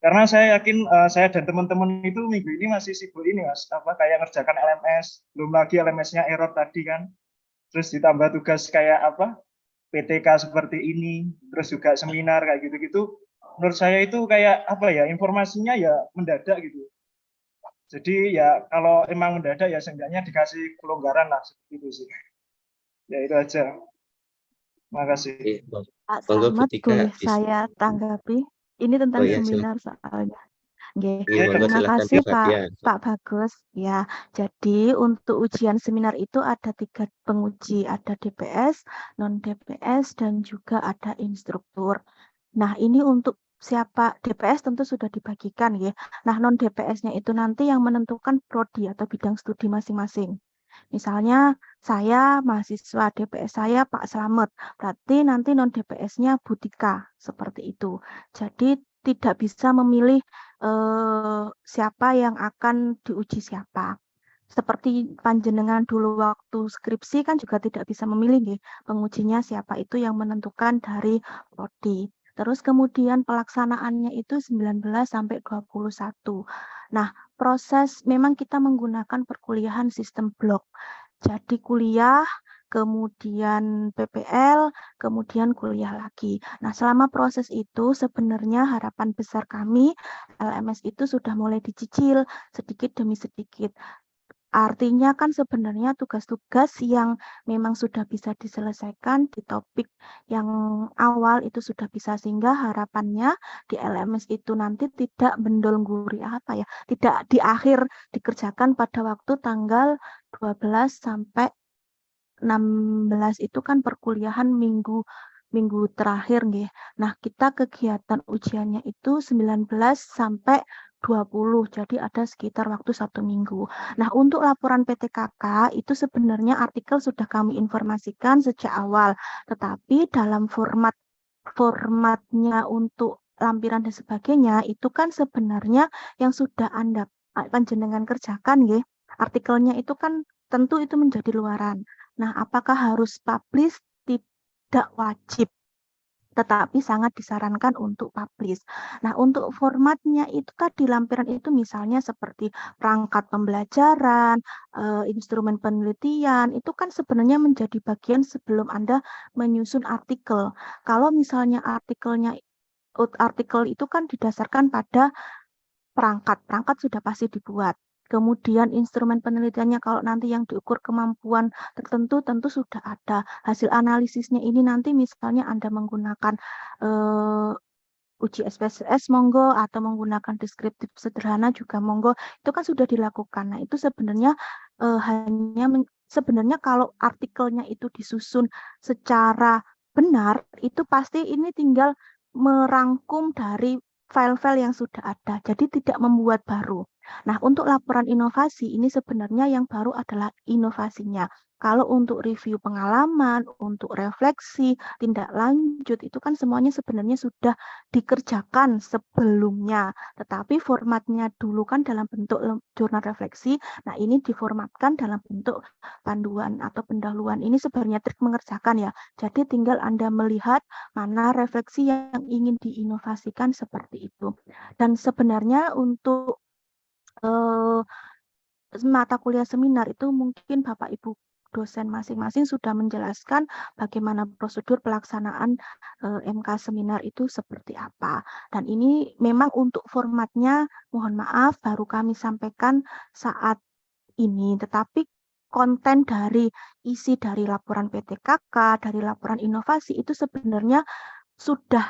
[SPEAKER 7] Karena saya yakin saya dan teman-teman itu minggu ini masih sibuk ini Mas, kayak ngerjakan LMS, belum lagi LMS-nya error tadi kan. Terus ditambah tugas kayak PTK seperti ini, terus juga seminar kayak gitu-gitu. Menurut saya itu kayak informasinya ya mendadak gitu. Jadi ya kalau emang mendadak ya seenggaknya dikasih kelonggaran lah seperti itu sih. Ya itu aja. Terima kasih.
[SPEAKER 1] Pak Slamet, boleh saya tanggapi? Ini tentang seminar soalnya. Terima kasih Pak Bagus. Ya, jadi untuk ujian seminar itu ada 3 penguji, ada DPS, non DPS, dan juga ada instruktur. Nah, ini untuk siapa DPS tentu sudah dibagikan ya. Nah, non DPS-nya itu nanti yang menentukan prodi atau bidang studi masing-masing. Misalnya saya mahasiswa DPS saya Pak Slamet, berarti nanti non DPS-nya Bu Tika, seperti itu. Jadi tidak bisa memilih siapa yang akan diuji siapa. Seperti panjenengan dulu waktu skripsi kan juga tidak bisa memilih nih, pengujinya siapa, itu yang menentukan dari prodi. Terus kemudian pelaksanaannya itu 19 sampai 21. Nah, proses memang kita menggunakan perkuliahan sistem blok. Jadi kuliah, kemudian PPL, kemudian kuliah lagi. Nah, selama proses itu sebenarnya harapan besar kami LMS itu sudah mulai dicicil sedikit demi sedikit. Artinya kan sebenarnya tugas-tugas yang memang sudah bisa diselesaikan di topik yang awal itu sudah bisa, sehingga harapannya di LMS itu nanti tidak mendolguri tidak di akhir dikerjakan pada waktu tanggal 12 sampai 16 itu kan perkuliahan minggu terakhir nggih. Nah, kita kegiatan ujiannya itu 19 sampai 20, jadi ada sekitar waktu 1 minggu. Nah, untuk laporan PTKK itu sebenarnya artikel sudah kami informasikan sejak awal, tetapi dalam formatnya untuk lampiran dan sebagainya itu kan sebenarnya yang sudah Anda panjenengan kerjakan nggih. Artikelnya itu kan tentu itu menjadi luaran. Nah, apakah harus publish? tidak wajib, tetapi sangat disarankan untuk publish. Nah, untuk formatnya itu tadi lampiran itu misalnya seperti perangkat pembelajaran, instrumen penelitian, itu kan sebenarnya menjadi bagian sebelum Anda menyusun artikel. Kalau misalnya artikel itu kan didasarkan pada perangkat sudah pasti dibuat. Kemudian instrumen penelitiannya kalau nanti yang diukur kemampuan tertentu tentu sudah ada. Hasil analisisnya ini nanti misalnya Anda menggunakan uji SPSS monggo atau menggunakan deskriptif sederhana juga monggo, itu kan sudah dilakukan. Nah, itu sebenarnya sebenarnya kalau artikelnya itu disusun secara benar, itu pasti ini tinggal merangkum dari file-file yang sudah ada, jadi tidak membuat baru. Nah, untuk laporan inovasi ini sebenarnya yang baru adalah inovasinya. Kalau untuk review pengalaman, untuk refleksi, tindak lanjut, itu kan semuanya sebenarnya sudah dikerjakan sebelumnya. Tetapi formatnya dulu kan dalam bentuk jurnal refleksi, nah ini diformatkan dalam bentuk panduan atau pendahuluan. Ini sebenarnya trik mengerjakan ya. Jadi tinggal Anda melihat mana refleksi yang ingin diinovasikan seperti itu. Dan sebenarnya untuk mata kuliah seminar itu mungkin Bapak Ibu dosen masing-masing sudah menjelaskan bagaimana prosedur pelaksanaan MK seminar itu seperti apa. Dan ini memang untuk formatnya mohon maaf baru kami sampaikan saat ini, tetapi konten dari isi dari laporan PTKK, dari laporan inovasi itu sebenarnya sudah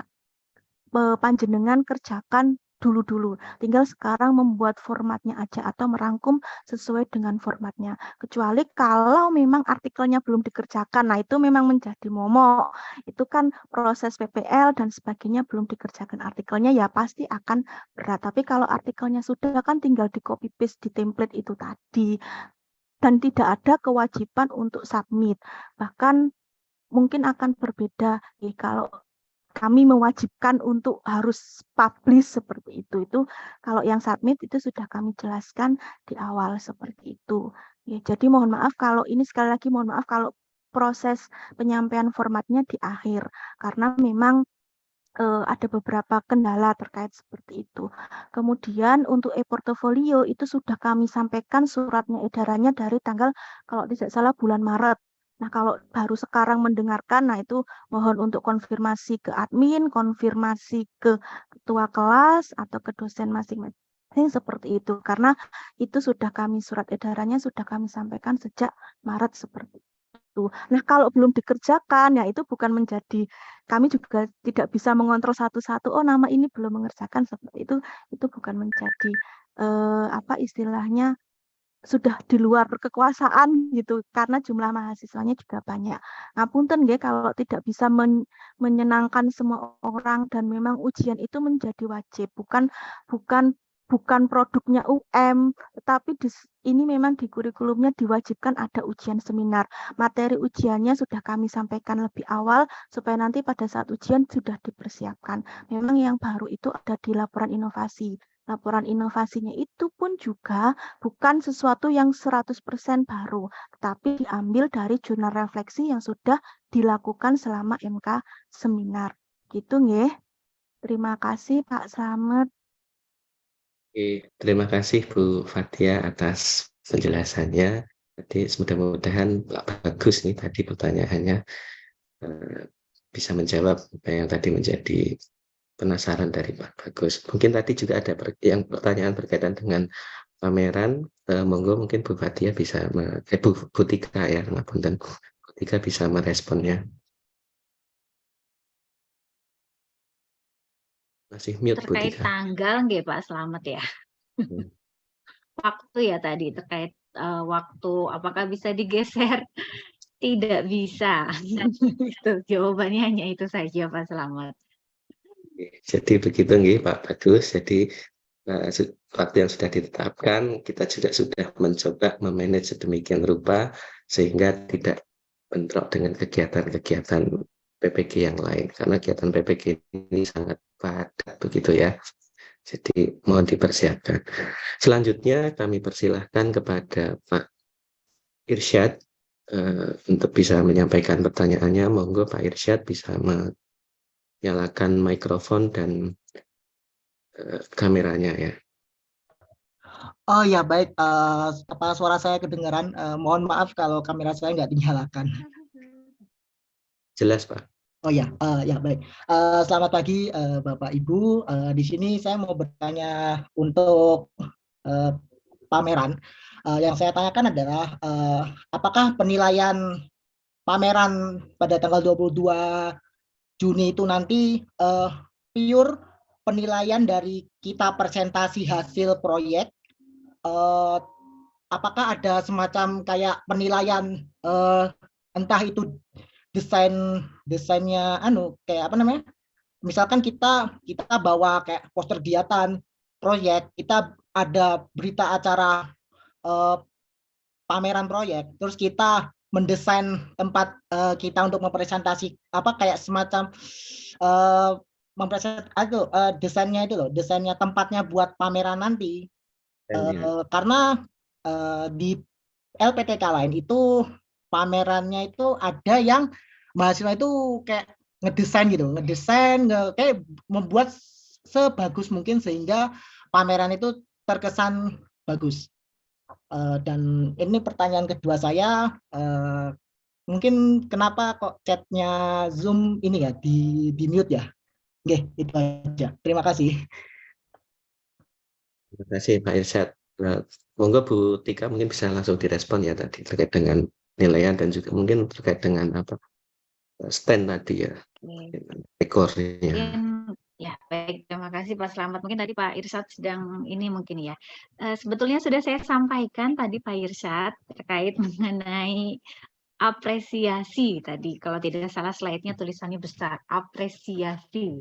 [SPEAKER 1] panjenengan kerjakan dulu-dulu. Tinggal sekarang membuat formatnya aja atau merangkum sesuai dengan formatnya. Kecuali kalau memang artikelnya belum dikerjakan, nah itu memang menjadi momok. Itu kan proses PPL dan sebagainya belum dikerjakan artikelnya ya pasti akan berat. Tapi kalau artikelnya sudah kan tinggal di copy paste di template itu tadi. Dan tidak ada kewajiban untuk submit. Bahkan mungkin akan berbeda kalau kami mewajibkan untuk harus publish seperti itu. Itu kalau yang submit itu sudah kami jelaskan di awal seperti itu. Ya, jadi mohon maaf kalau ini sekali lagi mohon maaf kalau proses penyampaian formatnya di akhir karena memang ada beberapa kendala terkait seperti itu. Kemudian untuk e-portfolio itu sudah kami sampaikan suratnya edarannya dari tanggal kalau tidak salah bulan Maret. Nah, kalau baru sekarang mendengarkan, nah itu mohon untuk konfirmasi ke admin, konfirmasi ke ketua kelas atau ke dosen masing-masing seperti itu. Karena itu sudah kami surat edarannya sudah kami sampaikan sejak Maret seperti itu. Nah, kalau belum dikerjakan, ya itu bukan menjadi, kami juga tidak bisa mengontrol satu-satu, oh nama ini belum mengerjakan seperti itu bukan menjadi, apa istilahnya, sudah di luar kekuasaan gitu karena jumlah mahasiswanya juga banyak. Ngapunten nggih kalau tidak bisa menyenangkan semua orang dan memang ujian itu menjadi wajib, bukan produknya UM, tetapi ini memang di kurikulumnya diwajibkan ada ujian seminar. Materi ujiannya sudah kami sampaikan lebih awal supaya nanti pada saat ujian sudah dipersiapkan. Memang yang baru itu ada di laporan inovasi. Laporan inovasinya itu pun juga bukan sesuatu yang 100% baru, tetapi diambil dari jurnal refleksi yang sudah dilakukan selama MK seminar. Gitu nggih. Terima kasih Pak Slamet.
[SPEAKER 2] Oke, terima kasih Bu Fathia atas penjelasannya. Jadi mudah-mudahan Pak Bagus nih tadi pertanyaannya bisa menjawab apa yang tadi menjadi penasaran dari Pak Bagus. Mungkin tadi juga ada yang pertanyaan berkaitan dengan pameran. Monggo mungkin Bu Fathia bisa, Bu Tika ya, ngapunten. Bu Tika bisa meresponnya. Masih mute Bu
[SPEAKER 6] Terkait
[SPEAKER 2] Tika.
[SPEAKER 6] tanggal nggih Pak Slamet ya. Waktu ya tadi terkait waktu apakah bisa digeser? Tidak bisa. Itu jawabannya hanya itu saja Pak Slamet.
[SPEAKER 2] Jadi begitu nggih Pak Bagus. Jadi waktu yang sudah ditetapkan kita juga sudah mencoba memanage sedemikian rupa sehingga tidak bentrok dengan kegiatan-kegiatan PPG yang lain karena kegiatan PPG ini sangat padat begitu ya. Jadi mohon dipersiapkan. Selanjutnya kami persilahkan kepada Pak Irsyad Untuk bisa menyampaikan pertanyaannya, monggo Pak Irsyad bisa menyalakan mikrofon dan kameranya ya.
[SPEAKER 8] Oh ya baik, apa suara saya kedengaran? Mohon maaf kalau kamera saya nggak dinyalakan.
[SPEAKER 2] Jelas Pak.
[SPEAKER 8] Oh ya, ya baik. Selamat pagi Bapak Ibu. Di sini saya mau bertanya untuk pameran. Yang saya tanyakan adalah apakah penilaian pameran pada tanggal 22 Juni itu nanti pure penilaian dari kita presentasi hasil proyek, apakah ada semacam kayak penilaian entah itu desainnya kayak apa namanya, misalkan kita bawa kayak poster kegiatan proyek, kita ada berita acara pameran proyek, terus kita mendesain tempat kita untuk mempresentasi apa kayak semacam desainnya itu loh, desainnya tempatnya buat pameran nanti. Karena di LPTK lain itu pamerannya itu ada yang mahasiswa itu kayak ngedesain kayak membuat sebagus mungkin sehingga pameran itu terkesan bagus. Dan ini pertanyaan kedua saya, mungkin kenapa kok chatnya Zoom ini ya di mute ya? Oke, itu aja. Terima kasih.
[SPEAKER 2] Terima kasih Pak Irsyad. Monggo Bu Tika mungkin bisa langsung direspon ya tadi terkait dengan penilaian dan juga mungkin terkait dengan apa stand tadi ya, ekornya.
[SPEAKER 6] Ya, baik. Terima kasih Pak Slamet. Mungkin tadi Pak Irsyad sedang ini mungkin ya. Sebetulnya sudah saya sampaikan tadi Pak Irsyad terkait mengenai apresiasi tadi. Kalau tidak salah slide-nya tulisannya besar, apresiasi.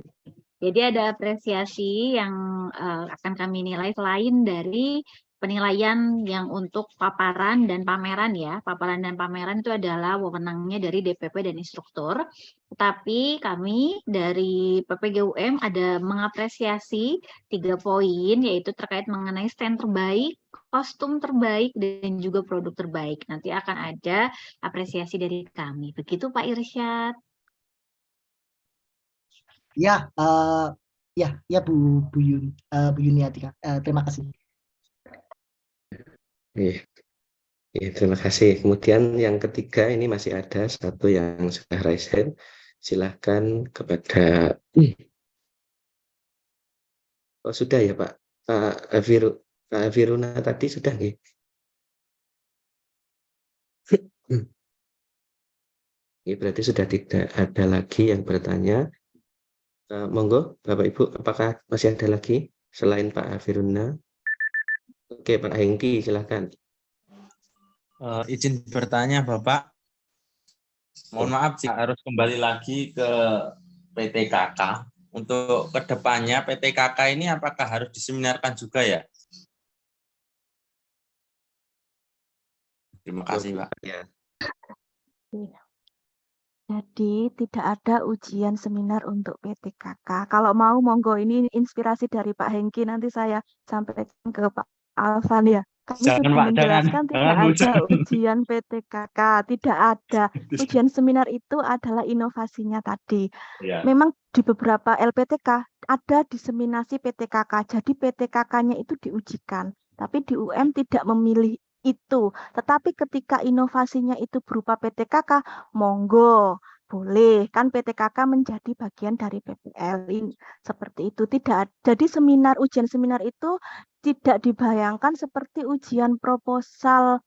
[SPEAKER 6] Jadi ada apresiasi yang akan kami nilai selain dari penilaian yang untuk paparan dan pameran ya. Paparan dan pameran itu adalah wewenangnya dari DPP dan instruktur. Tetapi kami dari PPGUM ada mengapresiasi 3 poin, yaitu terkait mengenai stand terbaik, kostum terbaik, dan juga produk terbaik. Nanti akan ada apresiasi dari kami. Begitu Pak Irsyad.
[SPEAKER 8] Ya, ya Bu Yuni Atika. Terima kasih.
[SPEAKER 2] Terima kasih. Kemudian yang ketiga ini masih ada satu yang sudah raise hand. Silahkan kepada oh sudah ya Pak. Viruna tadi sudah nggih. Ini berarti sudah tidak ada lagi yang bertanya. Monggo Bapak Ibu, apakah masih ada lagi selain Pak Viruna? Oke Pak Hengki, silahkan.
[SPEAKER 9] Izin bertanya Bapak, mohon maaf jika harus kembali lagi ke PTKK. Untuk kedepannya PTKK ini apakah harus diseminarkan juga ya? Terima kasih Pak.
[SPEAKER 2] Ya.
[SPEAKER 1] Jadi tidak ada ujian seminar untuk PTKK. Kalau mau monggo, ini inspirasi dari Pak Hengki, nanti saya sampaikan ke Pak Alvan ya. Kami
[SPEAKER 9] Jangan,
[SPEAKER 1] sudah
[SPEAKER 9] Pak,
[SPEAKER 1] menjelaskan tidak ada
[SPEAKER 9] jangan.
[SPEAKER 1] ujian PTKK, tidak ada. Ujian seminar itu adalah inovasinya tadi.
[SPEAKER 9] Ya.
[SPEAKER 1] Memang di beberapa LPTK ada diseminasi PTKK, jadi PTKK-nya itu diujikan. Tapi di UM tidak memilih itu. Tetapi ketika inovasinya itu berupa PTKK, monggo, boleh. Kan PTKK menjadi bagian dari PPL ini. Seperti itu. Tidak. Jadi ujian seminar itu tidak dibayangkan seperti ujian proposal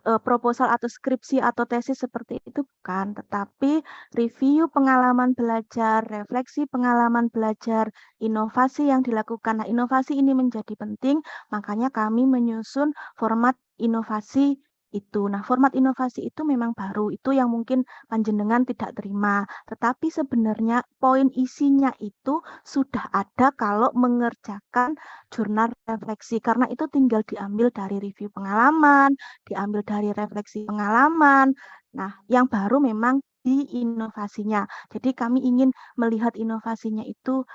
[SPEAKER 1] atau skripsi atau tesis seperti itu, bukan, tetapi review pengalaman belajar, refleksi pengalaman belajar, inovasi yang dilakukan. Nah, inovasi ini menjadi penting, makanya kami menyusun format inovasi itu. Nah, format inovasi itu memang baru, itu yang mungkin panjenengan tidak terima. Tetapi sebenarnya poin isinya itu sudah ada kalau mengerjakan jurnal refleksi, karena itu tinggal diambil dari review pengalaman, diambil dari refleksi pengalaman. Nah, yang baru memang di inovasinya. Jadi kami ingin melihat inovasinya itu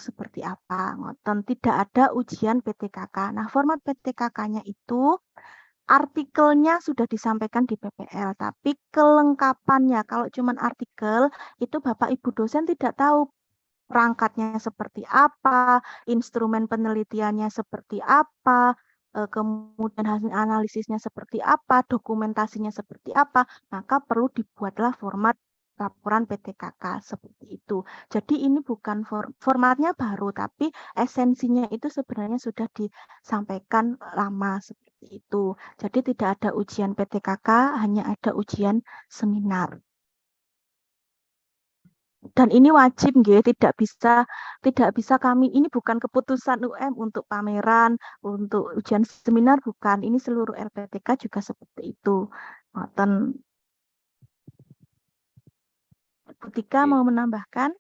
[SPEAKER 1] seperti apa. Ngoten, tidak ada ujian PTKK. Nah, format PTKK-nya itu artikelnya sudah disampaikan di PPL, tapi kelengkapannya kalau cuman artikel itu Bapak Ibu dosen tidak tahu perangkatnya seperti apa, instrumen penelitiannya seperti apa, kemudian hasil analisisnya seperti apa, dokumentasinya seperti apa, maka perlu dibuatlah format laporan PTKK seperti itu. Jadi ini bukan formatnya baru, tapi esensinya itu sebenarnya sudah disampaikan lama seperti itu. Jadi tidak ada ujian PTKK, hanya ada ujian seminar. Dan ini wajib nggih, tidak bisa kami, ini bukan keputusan UM untuk pameran, untuk ujian seminar, bukan. Ini seluruh LPTK juga seperti itu. Ngoten. Bu Tika mau menambahkan?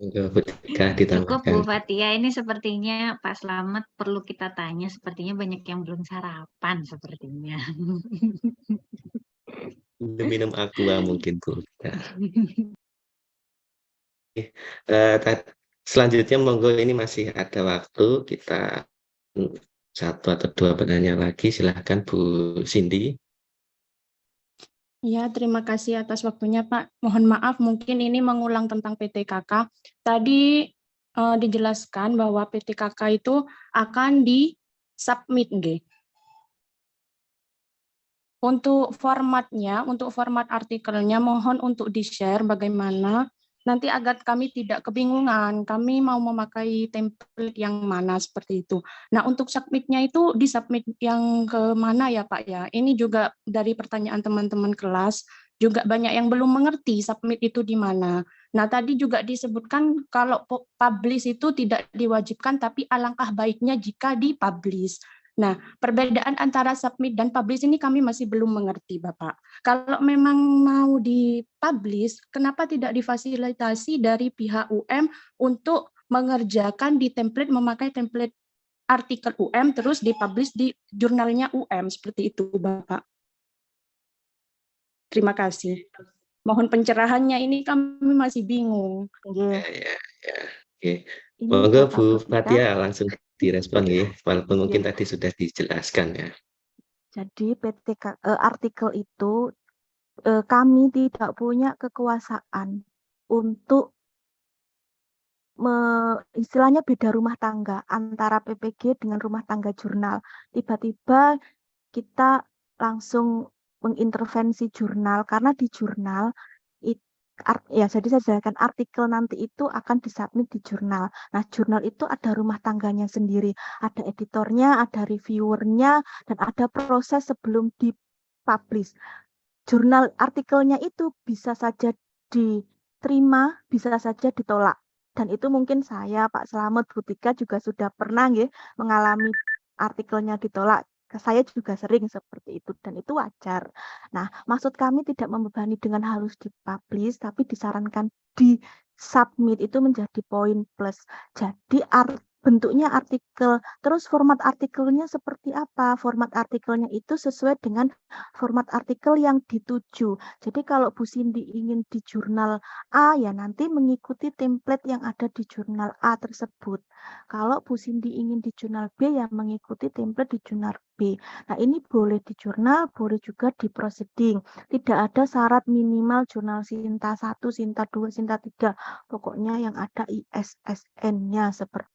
[SPEAKER 2] Enggak, Bu Tika
[SPEAKER 6] Cukup Bu
[SPEAKER 2] ditambahkan.
[SPEAKER 6] Fatia, ini sepertinya Pak Slamet perlu kita tanya, sepertinya banyak yang belum sarapan sepertinya.
[SPEAKER 2] Minum aqua mungkin Bu. Selanjutnya monggo, ini masih ada waktu, kita 1 atau 2 pertanyaan lagi, silahkan Bu Cindy.
[SPEAKER 10] Ya, terima kasih atas waktunya Pak. Mohon maaf mungkin ini mengulang tentang PTKK. Tadi dijelaskan bahwa PTKK itu akan di-submit nggih. Untuk formatnya, untuk format artikelnya mohon untuk di-share bagaimana nanti agar kami tidak kebingungan, kami mau memakai template yang mana seperti itu. Nah, untuk submit-nya itu di-submit yang ke mana ya Pak ya? Ini juga dari pertanyaan teman-teman kelas, juga banyak yang belum mengerti submit itu di mana. Nah, tadi juga disebutkan kalau publish itu tidak diwajibkan, tapi alangkah baiknya jika di-publish. Nah, perbedaan antara submit dan publish ini kami masih belum mengerti, Bapak. Kalau memang mau dipublish, kenapa tidak difasilitasi dari pihak UM untuk mengerjakan di template, memakai template artikel UM, terus dipublish di jurnalnya UM, seperti itu, Bapak. Terima kasih. Mohon pencerahannya, ini kami masih bingung.
[SPEAKER 2] Ya. Oke. Monggo Bu Fatia langsung direspon ya, walaupun mungkin tadi sudah dijelaskan ya.
[SPEAKER 1] Jadi artikel itu kami tidak punya kekuasaan untuk istilahnya beda rumah tangga antara PPG dengan rumah tangga jurnal. Tiba-tiba kita langsung mengintervensi jurnal karena di jurnal jadi saya jelaskan, artikel nanti itu akan disubmit di jurnal. Nah, jurnal itu ada rumah tangganya sendiri, ada editornya, ada reviewernya, dan ada proses sebelum dipublish. Jurnal artikelnya itu bisa saja diterima, bisa saja ditolak. Dan itu mungkin saya, Pak Slamet, Bu Tika juga sudah pernah mengalami artikelnya ditolak. Saya juga sering seperti itu, dan itu wajar. Nah, maksud kami tidak membebani dengan harus dipublish, tapi disarankan di submit, itu menjadi poin plus. Jadi bentuknya artikel, terus format artikelnya seperti apa? Format artikelnya itu sesuai dengan format artikel yang dituju. Jadi kalau Bu Cindy ingin di jurnal A, ya nanti mengikuti template yang ada di jurnal A tersebut. Kalau Bu Cindy ingin di jurnal B, ya mengikuti template di jurnal B. Nah, ini boleh di jurnal, boleh juga di proceeding. Tidak ada syarat minimal jurnal Sinta 1, Sinta 2, Sinta 3. Pokoknya yang ada ISSN-nya seperti